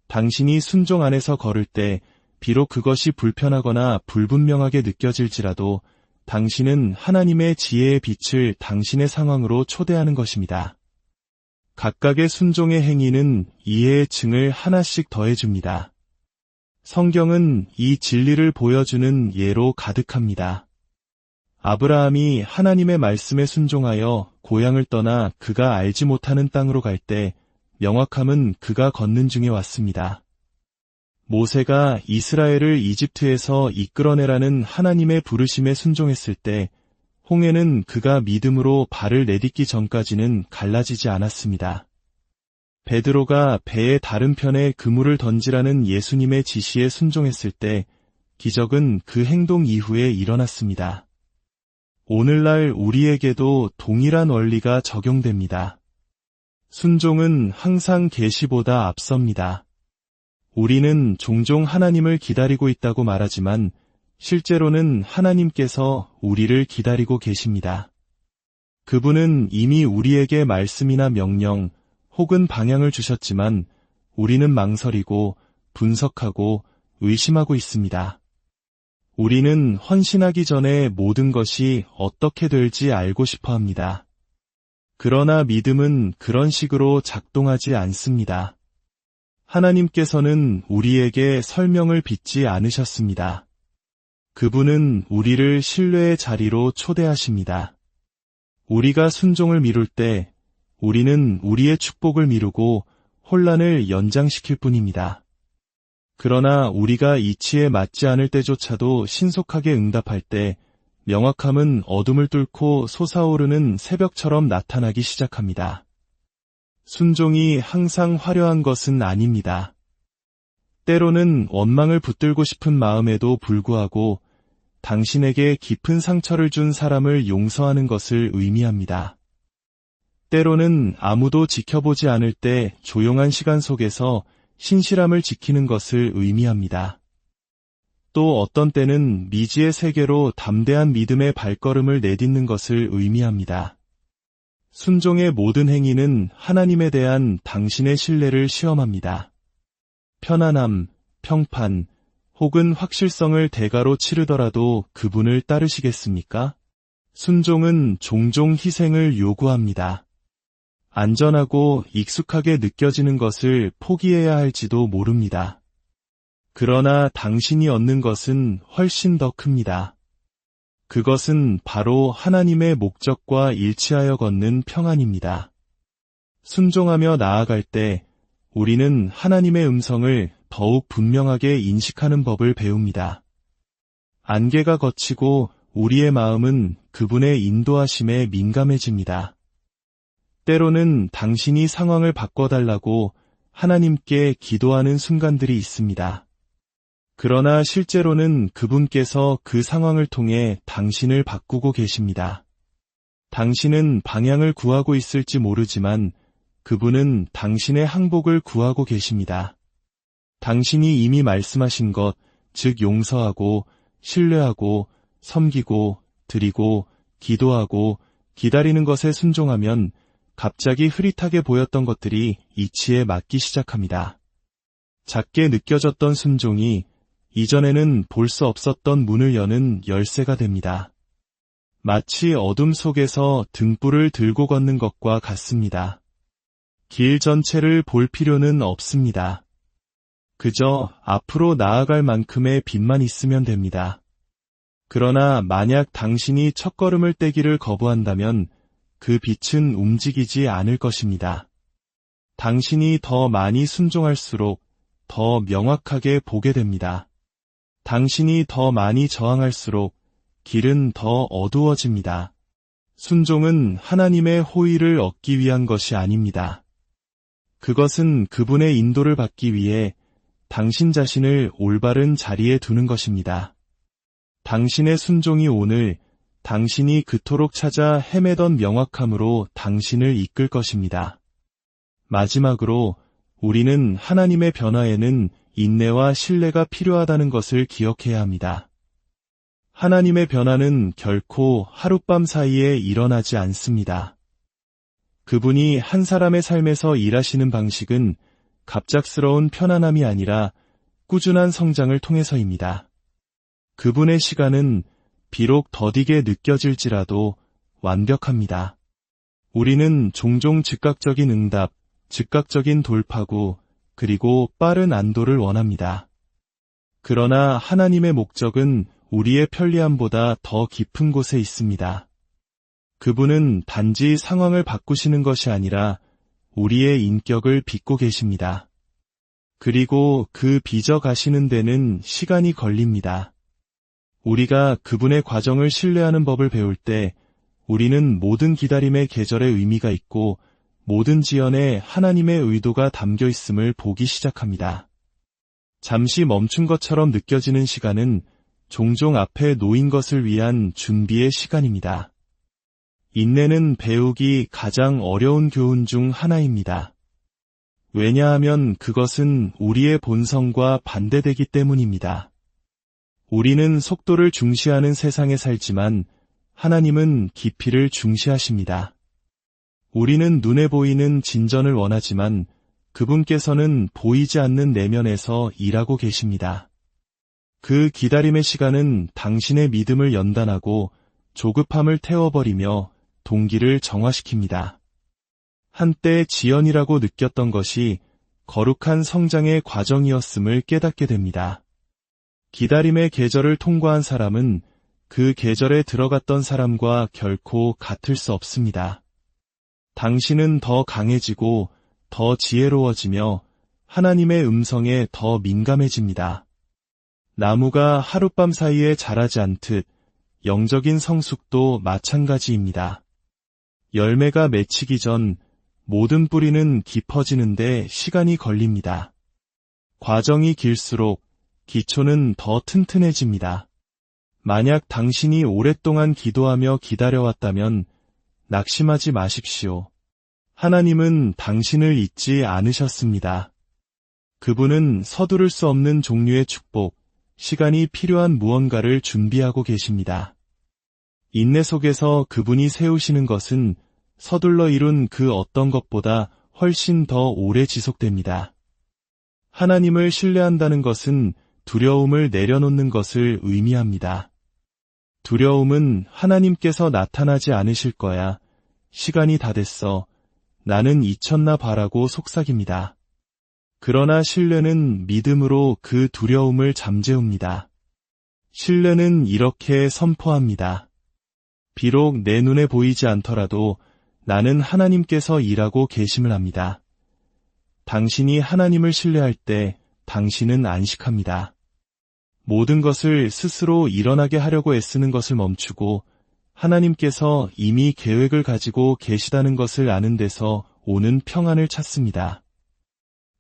당신이 순종 안에서 걸을 때 비록 그것이 불편하거나 불분명하게 느껴질지라도 당신은 하나님의 지혜의 빛을 당신의 상황으로 초대하는 것입니다. 각각의 순종의 행위는 이해의 층을 하나씩 더해줍니다. 성경은 이 진리를 보여주는 예로 가득합니다. 아브라함이 하나님의 말씀에 순종하여 고향을 떠나 그가 알지 못하는 땅으로 갈 때 명확함은 그가 걷는 중에 왔습니다. 모세가 이스라엘을 이집트에서 이끌어내라는 하나님의 부르심에 순종했을 때 홍해는 그가 믿음으로 발을 내딛기 전까지는 갈라지지 않았습니다. 베드로가 배의 다른 편에 그물을 던지라는 예수님의 지시에 순종했을 때 기적은 그 행동 이후에 일어났습니다. 오늘날 우리에게도 동일한 원리가 적용됩니다. 순종은 항상 계시보다 앞섭니다. 우리는 종종 하나님을 기다리고 있다고 말하지만 실제로는 하나님께서 우리를 기다리고 계십니다. 그분은 이미 우리에게 말씀이나 명령 혹은 방향을 주셨지만 우리는 망설이고 분석하고 의심하고 있습니다. 우리는 헌신하기 전에 모든 것이 어떻게 될지 알고 싶어 합니다. 그러나 믿음은 그런 식으로 작동하지 않습니다. 하나님께서는 우리에게 설명을 빚지 않으셨습니다. 그분은 우리를 신뢰의 자리로 초대하십니다. 우리가 순종을 미룰 때 우리는 우리의 축복을 미루고 혼란을 연장시킬 뿐입니다. 그러나 우리가 이치에 맞지 않을 때조차도 신속하게 응답할 때 명확함은 어둠을 뚫고 솟아오르는 새벽처럼 나타나기 시작합니다. 순종이 항상 화려한 것은 아닙니다. 때로는 원망을 붙들고 싶은 마음에도 불구하고 당신에게 깊은 상처를 준 사람을 용서하는 것을 의미합니다. 때로는 아무도 지켜보지 않을 때 조용한 시간 속에서 신실함을 지키는 것을 의미합니다. 또 어떤 때는 미지의 세계로 담대한 믿음의 발걸음을 내딛는 것을 의미합니다. 순종의 모든 행위는 하나님에 대한 당신의 신뢰를 시험합니다. 편안함, 평판, 혹은 확실성을 대가로 치르더라도 그분을 따르시겠습니까? 순종은 종종 희생을 요구합니다. 안전하고 익숙하게 느껴지는 것을 포기해야 할지도 모릅니다. 그러나 당신이 얻는 것은 훨씬 더 큽니다. 그것은 바로 하나님의 목적과 일치하여 걷는 평안입니다. 순종하며 나아갈 때 우리는 하나님의 음성을 더욱 분명하게 인식하는 법을 배웁니다. 안개가 걷히고 우리의 마음은 그분의 인도하심에 민감해집니다. 때로는 당신이 상황을 바꿔달라고 하나님께 기도하는 순간들이 있습니다. 그러나 실제로는 그분께서 그 상황을 통해 당신을 바꾸고 계십니다. 당신은 방향을 구하고 있을지 모르지만 그분은 당신의 항복을 구하고 계십니다. 당신이 이미 말씀하신 것, 즉 용서하고 신뢰하고 섬기고 드리고 기도하고 기다리는 것에 순종하면 갑자기 흐릿하게 보였던 것들이 이치에 맞기 시작합니다. 작게 느껴졌던 순종이 이전에는 볼 수 없었던 문을 여는 열쇠가 됩니다. 마치 어둠 속에서 등불을 들고 걷는 것과 같습니다. 길 전체를 볼 필요는 없습니다. 그저 앞으로 나아갈 만큼의 빛만 있으면 됩니다. 그러나 만약 당신이 첫걸음을 떼기를 거부한다면 그 빛은 움직이지 않을 것입니다. 당신이 더 많이 순종할수록 더 명확하게 보게 됩니다. 당신이 더 많이 저항할수록 길은 더 어두워집니다. 순종은 하나님의 호의를 얻기 위한 것이 아닙니다. 그것은 그분의 인도를 받기 위해 당신 자신을 올바른 자리에 두는 것입니다. 당신의 순종이 오늘 당신이 그토록 찾아 헤매던 명확함으로 당신을 이끌 것입니다. 마지막으로 우리는 하나님의 변화에는 인내와 신뢰가 필요하다는 것을 기억해야 합니다. 하나님의 변화는 결코 하룻밤 사이에 일어나지 않습니다. 그분이 한 사람의 삶에서 일하시는 방식은 갑작스러운 편안함이 아니라 꾸준한 성장을 통해서입니다. 그분의 시간은 비록 더디게 느껴질지라도 완벽합니다. 우리는 종종 즉각적인 응답, 즉각적인 돌파구, 그리고 빠른 안도를 원합니다. 그러나 하나님의 목적은 우리의 편리함보다 더 깊은 곳에 있습니다. 그분은 단지 상황을 바꾸시는 것이 아니라 우리의 인격을 빚고 계십니다. 그리고 그 빚어 가시는 데는 시간이 걸립니다. 우리가 그분의 과정을 신뢰하는 법을 배울 때 우리는 모든 기다림의 계절의 의미가 있고 모든 지연에 하나님의 의도가 담겨 있음을 보기 시작합니다. 잠시 멈춘 것처럼 느껴지는 시간은 종종 앞에 놓인 것을 위한 준비의 시간입니다. 인내는 배우기 가장 어려운 교훈 중 하나입니다. 왜냐하면 그것은 우리의 본성과 반대되기 때문입니다. 우리는 속도를 중시하는 세상에 살지만 하나님은 깊이를 중시하십니다. 우리는 눈에 보이는 진전을 원하지만 그분께서는 보이지 않는 내면에서 일하고 계십니다. 그 기다림의 시간은 당신의 믿음을 연단하고 조급함을 태워버리며 동기를 정화시킵니다. 한때 지연이라고 느꼈던 것이 거룩한 성장의 과정이었음을 깨닫게 됩니다. 기다림의 계절을 통과한 사람은 그 계절에 들어갔던 사람과 결코 같을 수 없습니다. 당신은 더 강해지고 더 지혜로워지며 하나님의 음성에 더 민감해집니다. 나무가 하룻밤 사이에 자라지 않듯 영적인 성숙도 마찬가지입니다. 열매가 맺히기 전 모든 뿌리는 깊어지는데 시간이 걸립니다. 과정이 길수록 기초는 더 튼튼해집니다. 만약 당신이 오랫동안 기도하며 기다려왔다면 낙심하지 마십시오. 하나님은 당신을 잊지 않으셨습니다. 그분은 서두를 수 없는 종류의 축복, 시간이 필요한 무언가를 준비하고 계십니다. 인내 속에서 그분이 세우시는 것은 서둘러 이룬 그 어떤 것보다 훨씬 더 오래 지속됩니다. 하나님을 신뢰한다는 것은 두려움을 내려놓는 것을 의미합니다. 두려움은 하나님께서 나타나지 않으실 거야. 시간이 다 됐어. 나는 잊혔나 봐라고 속삭입니다. 그러나 신뢰는 믿음으로 그 두려움을 잠재웁니다. 신뢰는 이렇게 선포합니다. 비록 내 눈에 보이지 않더라도 나는 하나님께서 일하고 계심을 합니다. 당신이 하나님을 신뢰할 때 당신은 안식합니다. 모든 것을 스스로 일어나게 하려고 애쓰는 것을 멈추고 하나님께서 이미 계획을 가지고 계시다는 것을 아는 데서 오는 평안을 찾습니다.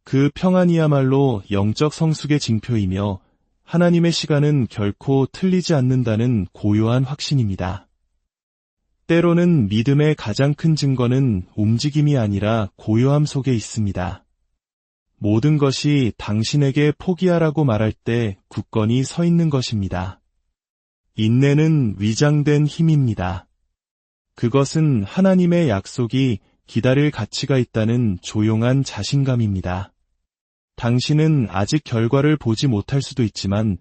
그 평안이야말로 영적 성숙의 징표이며 하나님의 시간은 결코 틀리지 않는다는 고요한 확신입니다. 때로는 믿음의 가장 큰 증거는 움직임이 아니라 고요함 속에 있습니다. 모든 것이 당신에게 포기하라고 말할 때 굳건히 서 있는 것입니다. 인내는 위장된 힘입니다. 그것은 하나님의 약속이 기다릴 가치가 있다는 조용한 자신감입니다. 당신은 아직 결과를 보지 못할 수도 있지만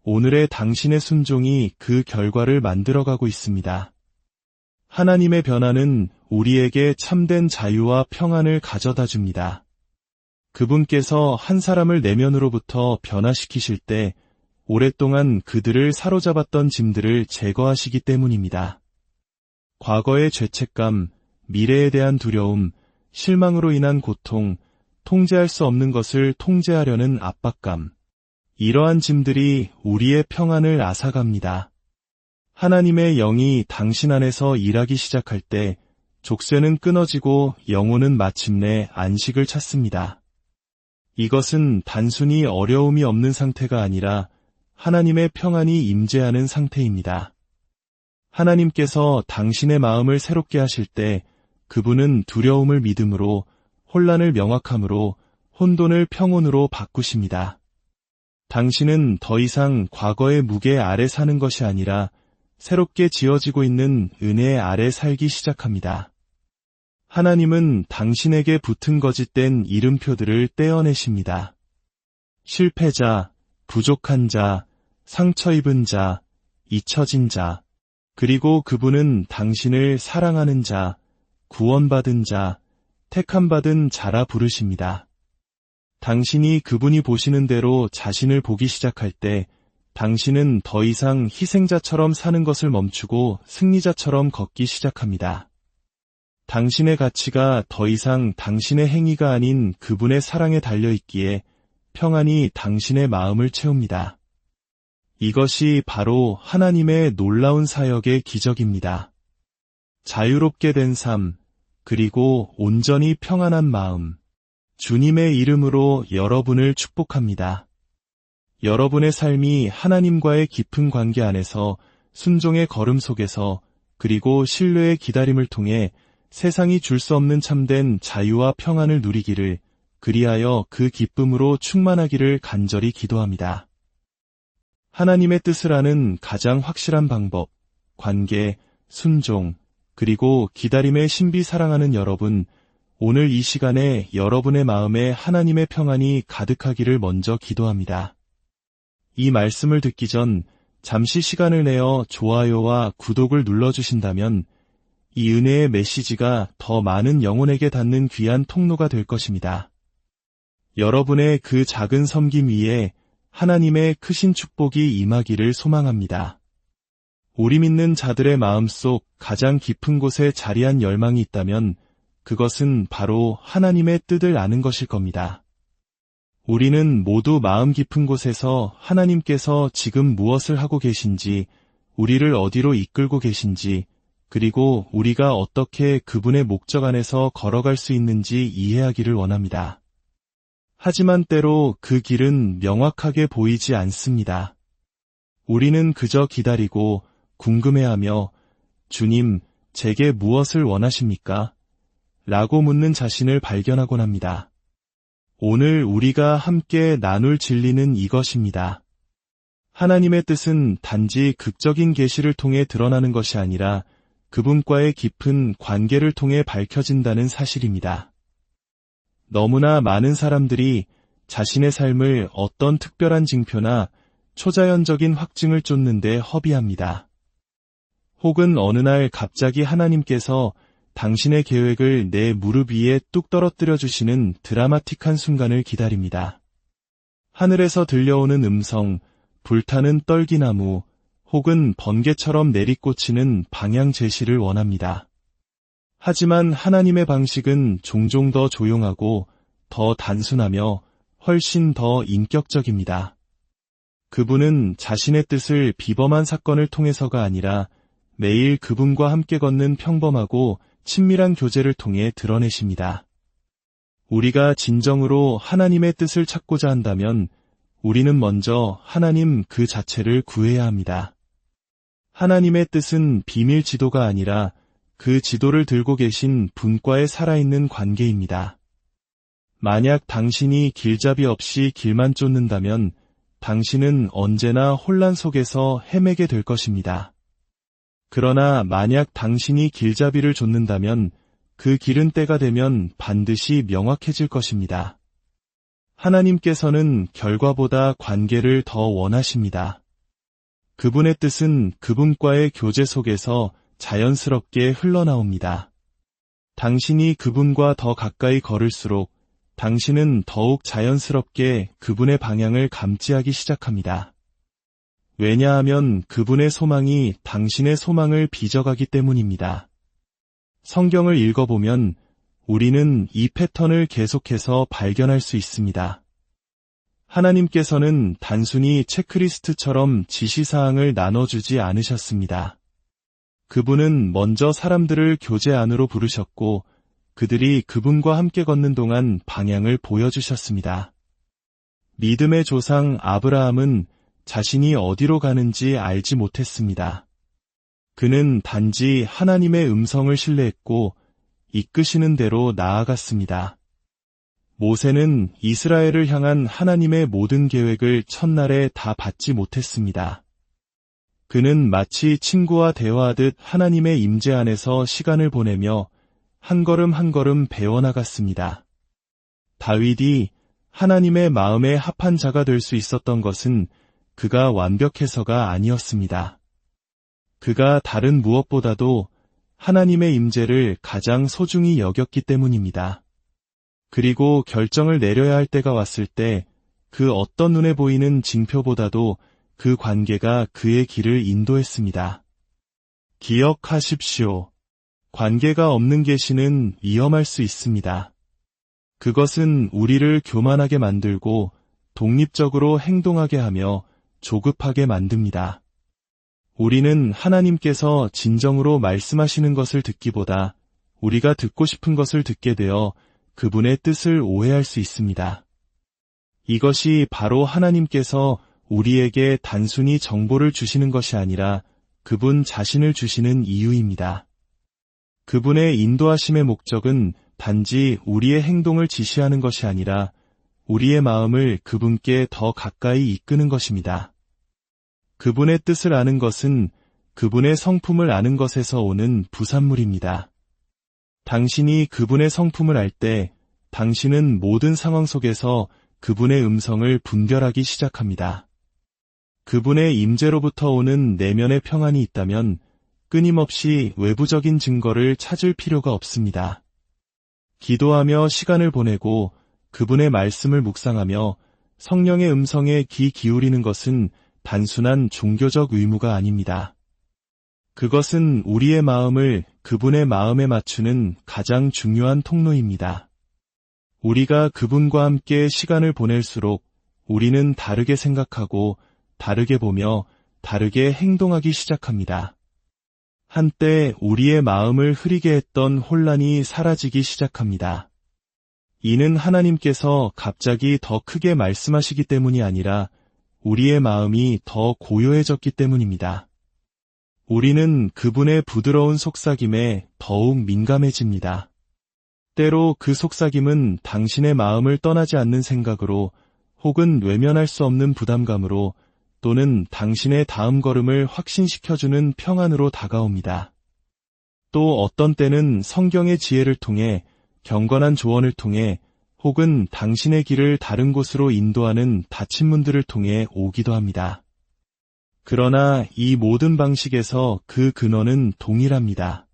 오늘의 당신의 순종이 그 결과를 만들어가고 있습니다. 하나님의 변화는 우리에게 참된 자유와 평안을 가져다 줍니다. 그분께서 한 사람을 내면으로부터 변화시키실 때 오랫동안 그들을 사로잡았던 짐들을 제거하시기 때문입니다. 과거의 죄책감, 미래에 대한 두려움, 실망으로 인한 고통, 통제할 수 없는 것을 통제하려는 압박감, 이러한 짐들이 우리의 평안을 앗아갑니다. 하나님의 영이 당신 안에서 일하기 시작할 때 족쇄는 끊어지고 영혼은 마침내 안식을 찾습니다. 이것은 단순히 어려움이 없는 상태가 아니라 하나님의 평안이 임재하는 상태입니다. 하나님께서 당신의 마음을 새롭게 하실 때 그분은 두려움을 믿음으로, 혼란을 명확함으로, 혼돈을 평온으로 바꾸십니다. 당신은 더 이상 과거의 무게 아래 사는 것이 아니라 새롭게 지어지고 있는 은혜 아래 살기 시작합니다. 하나님은 당신에게 붙은 거짓된 이름표들을 떼어내십니다. 실패자, 부족한 자, 상처 입은 자, 잊혀진 자, 그리고 그분은 당신을 사랑하는 자, 구원받은 자, 택함받은 자라 부르십니다. 당신이 그분이 보시는 대로 자신을 보기 시작할 때 당신은 더 이상 희생자처럼 사는 것을 멈추고 승리자처럼 걷기 시작합니다. 당신의 가치가 더 이상 당신의 행위가 아닌 그분의 사랑에 달려있기에 평안이 당신의 마음을 채웁니다. 이것이 바로 하나님의 놀라운 사역의 기적입니다. 자유롭게 된 삶, 그리고 온전히 평안한 마음. 주님의 이름으로 여러분을 축복합니다. 여러분의 삶이 하나님과의 깊은 관계 안에서 순종의 걸음 속에서 그리고 신뢰의 기다림을 통해 세상이 줄 수 없는 참된 자유와 평안을 누리기를, 그리하여 그 기쁨으로 충만하기를 간절히 기도합니다. 하나님의 뜻을 아는 가장 확실한 방법, 관계, 순종, 그리고 기다림의 신비 사랑하는 여러분, 오늘 이 시간에 여러분의 마음에 하나님의 평안이 가득하기를 먼저 기도합니다. 이 말씀을 듣기 전 잠시 시간을 내어 좋아요와 구독을 눌러주신다면 이 은혜의 메시지가 더 많은 영혼에게 닿는 귀한 통로가 될 것입니다. 여러분의 그 작은 섬김 위에 하나님의 크신 축복이 임하기를 소망합니다. 우리 믿는 자들의 마음속 가장 깊은 곳에 자리한 열망이 있다면 그것은 바로 하나님의 뜻을 아는 것일 겁니다. 우리는 모두 마음 깊은 곳에서 하나님께서 지금 무엇을 하고 계신지, 우리를 어디로 이끌고 계신지, 그리고 우리가 어떻게 그분의 목적 안에서 걸어갈 수 있는지 이해하기를 원합니다. 하지만 때로 그 길은 명확하게 보이지 않습니다. 우리는 그저 기다리고 궁금해하며 주님, 제게 무엇을 원하십니까? 라고 묻는 자신을 발견하곤 합니다. 오늘 우리가 함께 나눌 진리는 이것입니다. 하나님의 뜻은 단지 극적인 계시를 통해 드러나는 것이 아니라 그분과의 깊은 관계를 통해 밝혀진다는 사실입니다. 너무나 많은 사람들이 자신의 삶을 어떤 특별한 징표나 초자연적인 확증을 쫓는데 허비합니다. 혹은 어느 날 갑자기 하나님께서 당신의 계획을 내 무릎 위에 뚝 떨어뜨려 주시는 드라마틱한 순간을 기다립니다. 하늘에서 들려오는 음성, 불타는 떨기나무, 혹은 번개처럼 내리꽂히는 방향 제시를 원합니다. 하지만 하나님의 방식은 종종 더 조용하고 더 단순하며 훨씬 더 인격적입니다. 그분은 자신의 뜻을 비범한 사건을 통해서가 아니라 매일 그분과 함께 걷는 평범하고 친밀한 교제를 통해 드러내십니다. 우리가 진정으로 하나님의 뜻을 찾고자 한다면 우리는 먼저 하나님 그 자체를 구해야 합니다. 하나님의 뜻은 비밀 지도가 아니라 그 지도를 들고 계신 분과의 살아있는 관계입니다. 만약 당신이 길잡이 없이 길만 쫓는다면 당신은 언제나 혼란 속에서 헤매게 될 것입니다. 그러나 만약 당신이 길잡이를 좇는다면 그 길은 때가 되면 반드시 명확해질 것입니다. 하나님께서는 결과보다 관계를 더 원하십니다. 그분의 뜻은 그분과의 교제 속에서 자연스럽게 흘러나옵니다. 당신이 그분과 더 가까이 걸을수록 당신은 더욱 자연스럽게 그분의 방향을 감지하기 시작합니다. 왜냐하면 그분의 소망이 당신의 소망을 빚어가기 때문입니다. 성경을 읽어보면 우리는 이 패턴을 계속해서 발견할 수 있습니다. 하나님께서는 단순히 체크리스트처럼 지시사항을 나눠주지 않으셨습니다. 그분은 먼저 사람들을 교제 안으로 부르셨고 그들이 그분과 함께 걷는 동안 방향을 보여주셨습니다. 믿음의 조상 아브라함은 자신이 어디로 가는지 알지 못했습니다. 그는 단지 하나님의 음성을 신뢰했고 이끄시는 대로 나아갔습니다. 모세는 이스라엘을 향한 하나님의 모든 계획을 첫날에 다 받지 못했습니다. 그는 마치 친구와 대화하듯 하나님의 임재 안에서 시간을 보내며 한 걸음 한 걸음 배워나갔습니다. 다윗이 하나님의 마음에 합한 자가 될 수 있었던 것은 그가 완벽해서가 아니었습니다. 그가 다른 무엇보다도 하나님의 임재를 가장 소중히 여겼기 때문입니다. 그리고 결정을 내려야 할 때가 왔을 때 그 어떤 눈에 보이는 징표보다도 그 관계가 그의 길을 인도했습니다. 기억하십시오. 관계가 없는 계시는 위험할 수 있습니다. 그것은 우리를 교만하게 만들고 독립적으로 행동하게 하며 조급하게 만듭니다. 우리는 하나님께서 진정으로 말씀하시는 것을 듣기보다 우리가 듣고 싶은 것을 듣게 되어 그분의 뜻을 오해할 수 있습니다. 이것이 바로 하나님께서 우리에게 단순히 정보를 주시는 것이 아니라 그분 자신을 주시는 이유입니다. 그분의 인도하심의 목적은 단지 우리의 행동을 지시하는 것이 아니라 우리의 마음을 그분께 더 가까이 이끄는 것입니다. 그분의 뜻을 아는 것은 그분의 성품을 아는 것에서 오는 부산물입니다. 당신이 그분의 성품을 알 때 당신은 모든 상황 속에서 그분의 음성을 분별하기 시작합니다. 그분의 임재로부터 오는 내면의 평안이 있다면 끊임없이 외부적인 증거를 찾을 필요가 없습니다. 기도하며 시간을 보내고 그분의 말씀을 묵상하며 성령의 음성에 귀 기울이는 것은 단순한 종교적 의무가 아닙니다. 그것은 우리의 마음을 그분의 마음에 맞추는 가장 중요한 통로입니다. 우리가 그분과 함께 시간을 보낼수록 우리는 다르게 생각하고 다르게 보며 다르게 행동하기 시작합니다. 한때 우리의 마음을 흐리게 했던 혼란이 사라지기 시작합니다. 이는 하나님께서 갑자기 더 크게 말씀하시기 때문이 아니라 우리의 마음이 더 고요해졌기 때문입니다. 우리는 그분의 부드러운 속삭임에 더욱 민감해집니다. 때로 그 속삭임은 당신의 마음을 떠나지 않는 생각으로 혹은 외면할 수 없는 부담감으로 또는 당신의 다음 걸음을 확신시켜주는 평안으로 다가옵니다. 또 어떤 때는 성경의 지혜를 통해 경건한 조언을 통해 혹은 당신의 길을 다른 곳으로 인도하는 닫힌 문들을 통해 오기도 합니다. 그러나 이 모든 방식에서 그 근원은 동일합니다.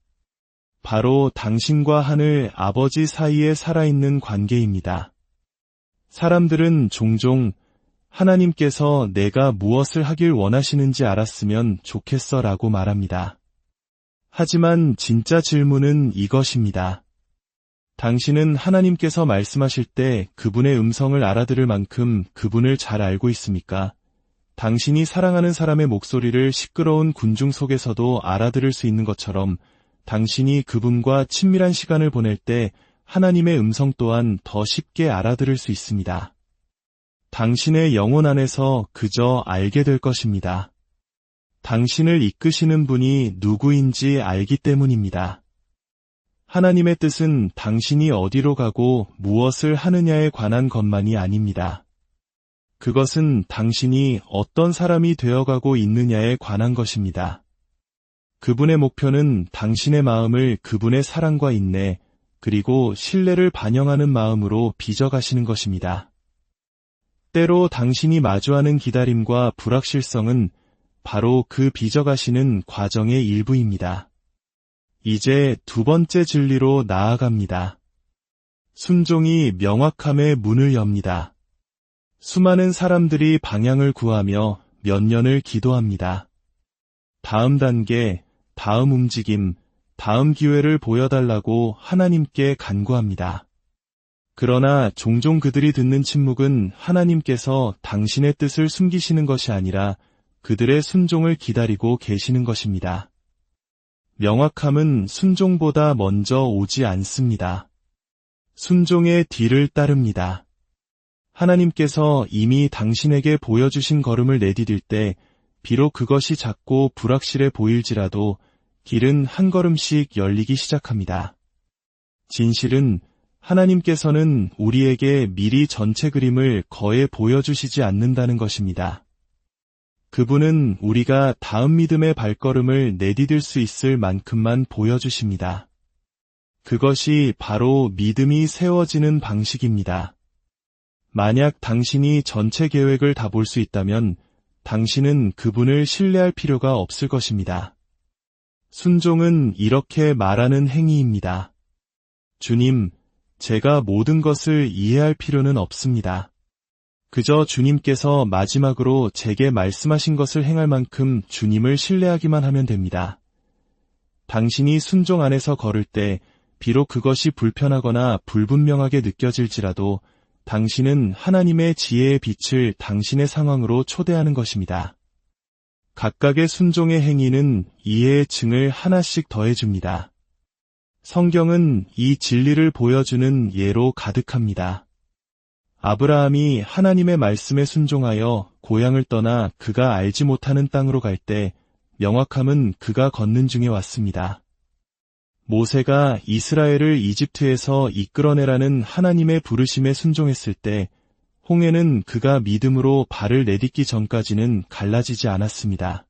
바로 당신과 하늘 아버지 사이에 살아있는 관계입니다. 사람들은 종종 하나님께서 내가 무엇을 하길 원하시는지 알았으면 좋겠어 라고 말합니다. 하지만 진짜 질문은 이것입니다. 당신은 하나님께서 말씀하실 때 그분의 음성을 알아들을 만큼 그분을 잘 알고 있습니까? 당신이 사랑하는 사람의 목소리를 시끄러운 군중 속에서도 알아들을 수 있는 것처럼 당신이 그분과 친밀한 시간을 보낼 때 하나님의 음성 또한 더 쉽게 알아들을 수 있습니다. 당신의 영혼 안에서 그저 알게 될 것입니다. 당신을 이끄시는 분이 누구인지 알기 때문입니다. 하나님의 뜻은 당신이 어디로 가고 무엇을 하느냐에 관한 것만이 아닙니다. 그것은 당신이 어떤 사람이 되어가고 있느냐에 관한 것입니다. 그분의 목표는 당신의 마음을 그분의 사랑과 인내, 그리고 신뢰를 반영하는 마음으로 빚어가시는 것입니다. 때로 당신이 마주하는 기다림과 불확실성은 바로 그 빚어가시는 과정의 일부입니다. 이제 두 번째 진리로 나아갑니다. 순종이 명확함의 문을 엽니다. 수많은 사람들이 방향을 구하며 몇 년을 기도합니다. 다음 단계, 다음 움직임, 다음 기회를 보여달라고 하나님께 간구합니다. 그러나 종종 그들이 듣는 침묵은 하나님께서 당신의 뜻을 숨기시는 것이 아니라 그들의 순종을 기다리고 계시는 것입니다. 명확함은 순종보다 먼저 오지 않습니다. 순종의 뒤를 따릅니다. 하나님께서 이미 당신에게 보여주신 걸음을 내디딜 때 비록 그것이 작고 불확실해 보일지라도 길은 한 걸음씩 열리기 시작합니다. 진실은 하나님께서는 우리에게 미리 전체 그림을 거의 보여주시지 않는다는 것입니다. 그분은 우리가 다음 믿음의 발걸음을 내디딜 수 있을 만큼만 보여주십니다. 그것이 바로 믿음이 세워지는 방식입니다. 만약 당신이 전체 계획을 다 볼 수 있다면 당신은 그분을 신뢰할 필요가 없을 것입니다. 순종은 이렇게 말하는 행위입니다. 주님, 제가 모든 것을 이해할 필요는 없습니다. 그저 주님께서 마지막으로 제게 말씀하신 것을 행할 만큼 주님을 신뢰하기만 하면 됩니다. 당신이 순종 안에서 걸을 때 비록 그것이 불편하거나 불분명하게 느껴질지라도 당신은 하나님의 지혜의 빛을 당신의 상황으로 초대하는 것입니다. 각각의 순종의 행위는 이해의 층을 하나씩 더해줍니다. 성경은 이 진리를 보여주는 예로 가득합니다. 아브라함이 하나님의 말씀에 순종하여 고향을 떠나 그가 알지 못하는 땅으로 갈 때 명확함은 그가 걷는 중에 왔습니다. 모세가 이스라엘을 이집트에서 이끌어내라는 하나님의 부르심에 순종했을 때 홍해는 그가 믿음으로 발을 내딛기 전까지는 갈라지지 않았습니다.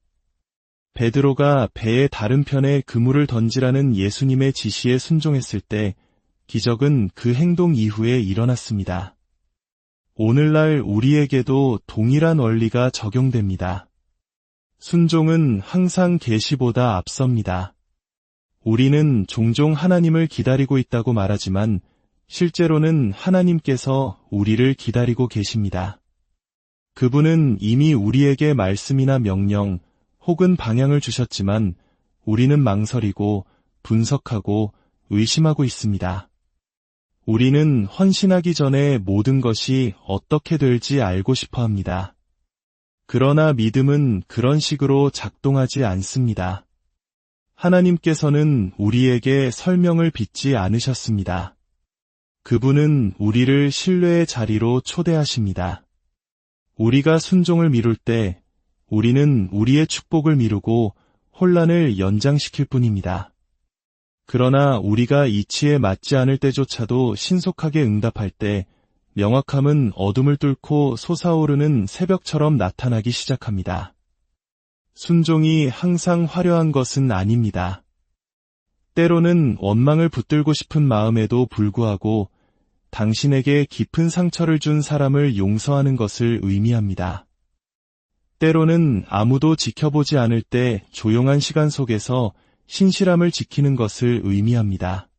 베드로가 배의 다른 편에 그물을 던지라는 예수님의 지시에 순종했을 때 기적은 그 행동 이후에 일어났습니다. 오늘날 우리에게도 동일한 원리가 적용됩니다. 순종은 항상 계시보다 앞섭니다. 우리는 종종 하나님을 기다리고 있다고 말하지만 실제로는 하나님께서 우리를 기다리고 계십니다. 그분은 이미 우리에게 말씀이나 명령 혹은 방향을 주셨지만 우리는 망설이고 분석하고 의심하고 있습니다. 우리는 헌신하기 전에 모든 것이 어떻게 될지 알고 싶어 합니다. 그러나 믿음은 그런 식으로 작동하지 않습니다. 하나님께서는 우리에게 설명을 빚지 않으셨습니다. 그분은 우리를 신뢰의 자리로 초대하십니다. 우리가 순종을 미룰 때 우리는 우리의 축복을 미루고 혼란을 연장시킬 뿐입니다. 그러나 우리가 이치에 맞지 않을 때조차도 신속하게 응답할 때 명확함은 어둠을 뚫고 솟아오르는 새벽처럼 나타나기 시작합니다. 순종이 항상 화려한 것은 아닙니다. 때로는 원망을 붙들고 싶은 마음에도 불구하고 당신에게 깊은 상처를 준 사람을 용서하는 것을 의미합니다. 때로는 아무도 지켜보지 않을 때 조용한 시간 속에서 신실함을 지키는 것을 의미합니다.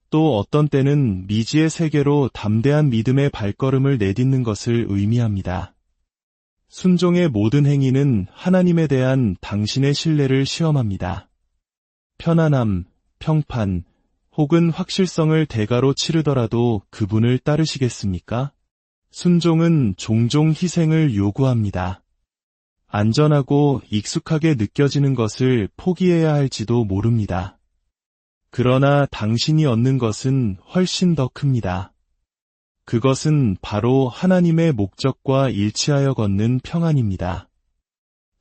또 어떤 때는 미지의 세계로 담대한 믿음의 발걸음을 내딛는 것을 의미합니다. 순종의 모든 행위는 하나님에 대한 당신의 신뢰를 시험합니다. 편안함, 평판, 혹은 확실성을 대가로 치르더라도 그분을 따르시겠습니까? 순종은 종종 희생을 요구합니다. 안전하고 익숙하게 느껴지는 것을 포기해야 할지도 모릅니다. 그러나 당신이 얻는 것은 훨씬 더 큽니다. 그것은 바로 하나님의 목적과 일치하여 걷는 평안입니다.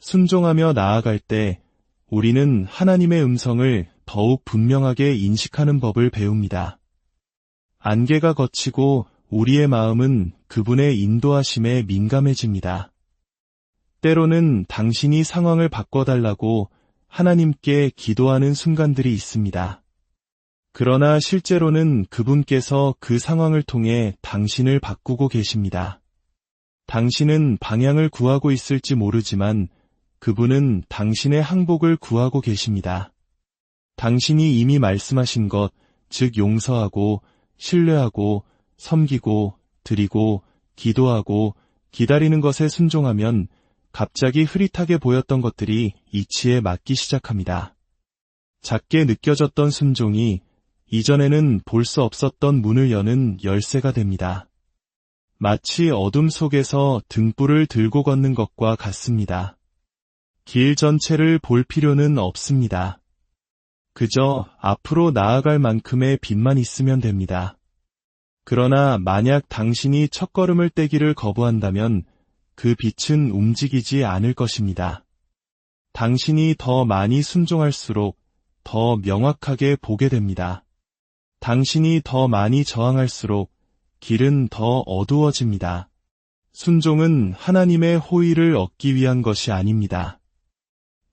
순종하며 나아갈 때 우리는 하나님의 음성을 더욱 분명하게 인식하는 법을 배웁니다. 안개가 걷히고 우리의 마음은 그분의 인도하심에 민감해집니다. 때로는 당신이 상황을 바꿔달라고 하나님께 기도하는 순간들이 있습니다. 그러나 실제로는 그분께서 그 상황을 통해 당신을 바꾸고 계십니다. 당신은 방향을 구하고 있을지 모르지만 그분은 당신의 항복을 구하고 계십니다. 당신이 이미 말씀하신 것, 즉 용서하고 신뢰하고 섬기고 드리고 기도하고 기다리는 것에 순종하면 갑자기 흐릿하게 보였던 것들이 이치에 맞기 시작합니다. 작게 느껴졌던 순종이 이전에는 볼 수 없었던 문을 여는 열쇠가 됩니다. 마치 어둠 속에서 등불을 들고 걷는 것과 같습니다. 길 전체를 볼 필요는 없습니다. 그저 앞으로 나아갈 만큼의 빛만 있으면 됩니다. 그러나 만약 당신이 첫걸음을 떼기를 거부한다면 그 빛은 움직이지 않을 것입니다. 당신이 더 많이 순종할수록 더 명확하게 보게 됩니다. 당신이 더 많이 저항할수록 길은 더 어두워집니다. 순종은 하나님의 호의를 얻기 위한 것이 아닙니다.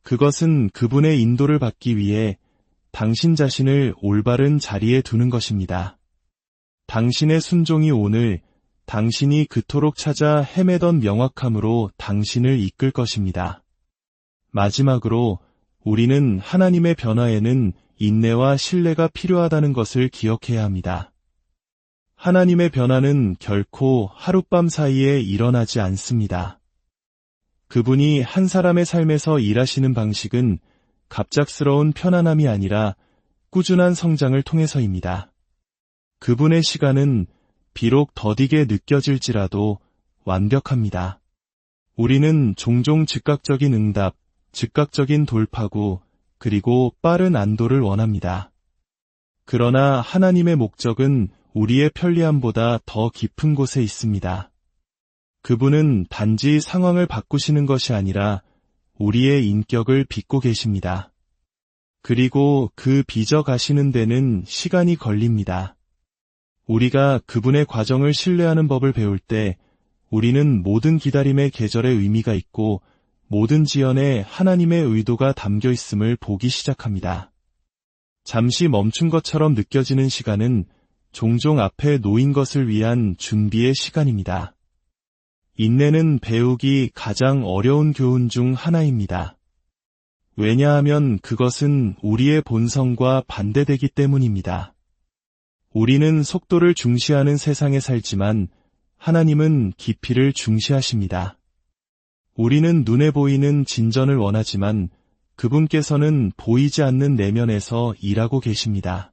그것은 그분의 인도를 받기 위해 당신 자신을 올바른 자리에 두는 것입니다. 당신의 순종이 오늘 당신이 그토록 찾아 헤매던 명확함으로 당신을 이끌 것입니다. 마지막으로 우리는 하나님의 변화에는 인내와 신뢰가 필요하다는 것을 기억해야 합니다. 하나님의 변화는 결코 하룻밤 사이에 일어나지 않습니다. 그분이 한 사람의 삶에서 일하시는 방식은 갑작스러운 편안함이 아니라 꾸준한 성장을 통해서입니다. 그분의 시간은 비록 더디게 느껴질지라도 완벽합니다. 우리는 종종 즉각적인 응답, 즉각적인 돌파구, 그리고 빠른 안도를 원합니다. 그러나 하나님의 목적은 우리의 편리함보다 더 깊은 곳에 있습니다. 그분은 단지 상황을 바꾸시는 것이 아니라 우리의 인격을 빚고 계십니다. 그리고 그 빚어 가시는 데는 시간이 걸립니다. 우리가 그분의 과정을 신뢰하는 법을 배울 때 우리는 모든 기다림의 계절의 의미가 있고 모든 지연에 하나님의 의도가 담겨 있음을 보기 시작합니다. 잠시 멈춘 것처럼 느껴지는 시간은 종종 앞에 놓인 것을 위한 준비의 시간입니다. 인내는 배우기 가장 어려운 교훈 중 하나입니다. 왜냐하면 그것은 우리의 본성과 반대되기 때문입니다. 우리는 속도를 중시하는 세상에 살지만 하나님은 깊이를 중시하십니다. 우리는 눈에 보이는 진전을 원하지만 그분께서는 보이지 않는 내면에서 일하고 계십니다.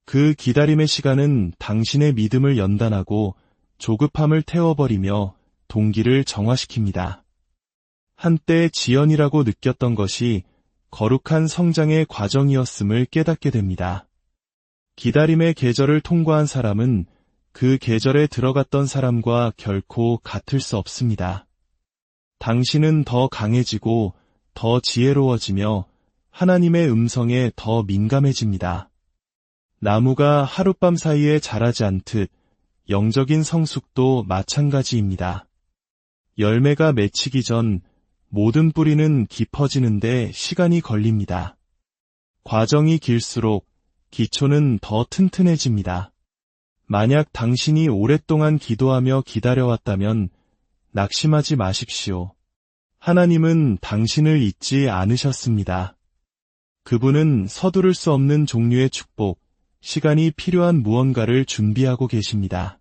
그 기다림의 시간은 당신의 믿음을 연단하고 조급함을 태워버리며 동기를 정화시킵니다. 한때 지연이라고 느꼈던 것이 거룩한 성장의 과정이었음을 깨닫게 됩니다. 기다림의 계절을 통과한 사람은 그 계절에 들어갔던 사람과 결코 같을 수 없습니다. 당신은 더 강해지고 더 지혜로워지며 하나님의 음성에 더 민감해집니다. 나무가 하룻밤 사이에 자라지 않듯 영적인 성숙도 마찬가지입니다. 열매가 맺히기 전 모든 뿌리는 깊어지는데 시간이 걸립니다. 과정이 길수록 기초는 더 튼튼해집니다. 만약 당신이 오랫동안 기도하며 기다려왔다면 낙심하지 마십시오. 하나님은 당신을 잊지 않으셨습니다. 그분은 서두를 수 없는 종류의 축복, 시간이 필요한 무언가를 준비하고 계십니다.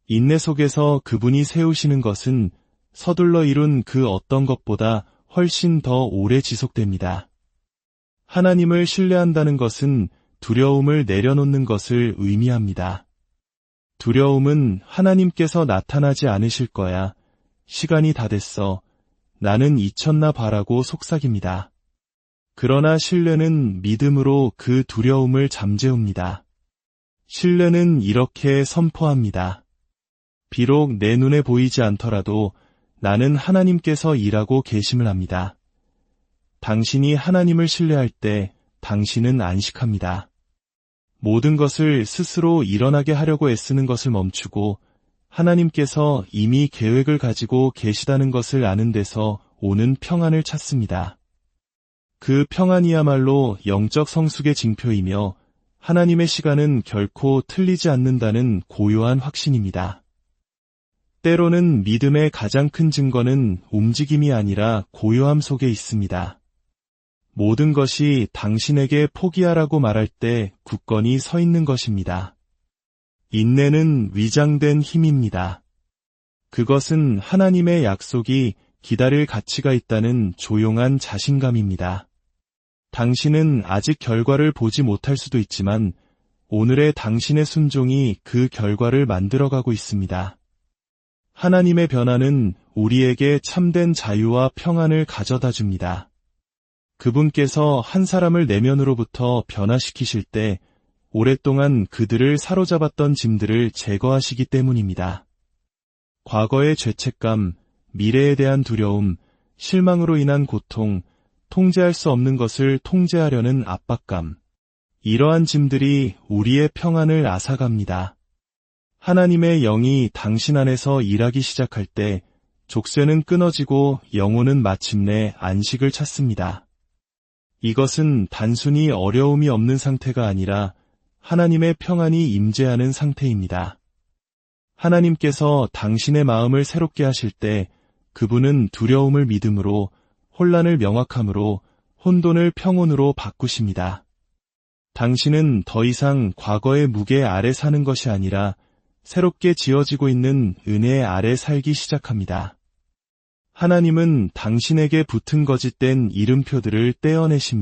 인내 속에서 그분이 세우시는 것은 서둘러 이룬 그 어떤 것보다 훨씬 더 오래 지속됩니다. 하나님을 신뢰한다는 것은 두려움을 내려놓는 것을 의미합니다. 두려움은 하나님께서 나타나지 않으실 거야. 시간이 다 됐어. 나는 잊혔나 봐라고 속삭입니다. 그러나 신뢰는 믿음으로 그 두려움을 잠재웁니다. 신뢰는 이렇게 선포합니다. 비록 내 눈에 보이지 않더라도 나는 하나님께서 일하고 계심을 합니다. 당신이 하나님을 신뢰할 때 당신은 안식합니다. 모든 것을 스스로 일어나게 하려고 애쓰는 것을 멈추고 하나님께서 이미 계획을 가지고 계시다는 것을 아는 데서 오는 평안을 찾습니다. 그 평안이야말로 영적 성숙의 징표이며 하나님의 시간은 결코 틀리지 않는다는 고요한 확신입니다. 때로는 믿음의 가장 큰 증거는 움직임이 아니라 고요함 속에 있습니다. 모든 것이 당신에게 포기하라고 말할 때 굳건히 서 있는 것입니다. 인내는 위장된 힘입니다. 그것은 하나님의 약속이 기다릴 가치가 있다는 조용한 자신감입니다. 당신은 아직 결과를 보지 못할 수도 있지만 오늘의 당신의 순종이 그 결과를 만들어가고 있습니다. 하나님의 변화는 우리에게 참된 자유와 평안을 가져다 줍니다. 그분께서 한 사람을 내면으로부터 변화시키실 때 오랫동안 그들을 사로잡았던 짐들을 제거하시기 때문입니다. 과거의 죄책감, 미래에 대한 두려움, 실망으로 인한 고통, 통제할 수 없는 것을 통제하려는 압박감, 이러한 짐들이 우리의 평안을 앗아갑니다. 하나님의 영이 당신 안에서 일하기 시작할 때 족쇄는 끊어지고 영혼은 마침내 안식을 찾습니다. 이것은 단순히 어려움이 없는 상태가 아니라 하나님의 평안이 임재하는 상태입니다. 하나님께서 당신의 마음을 새롭게 하실 때 그분은 두려움을 믿음으로, 혼란을 명확함으로, 혼돈을 평온으로 바꾸십니다. 당신은 더 이상 과거의 무게 아래 사는 것이 아니라 새롭게 지어지고 있는 은혜 아래 살기 시작합니다. 하나님은 당신에게 붙은 거짓된 이름표들을 떼어내십니다.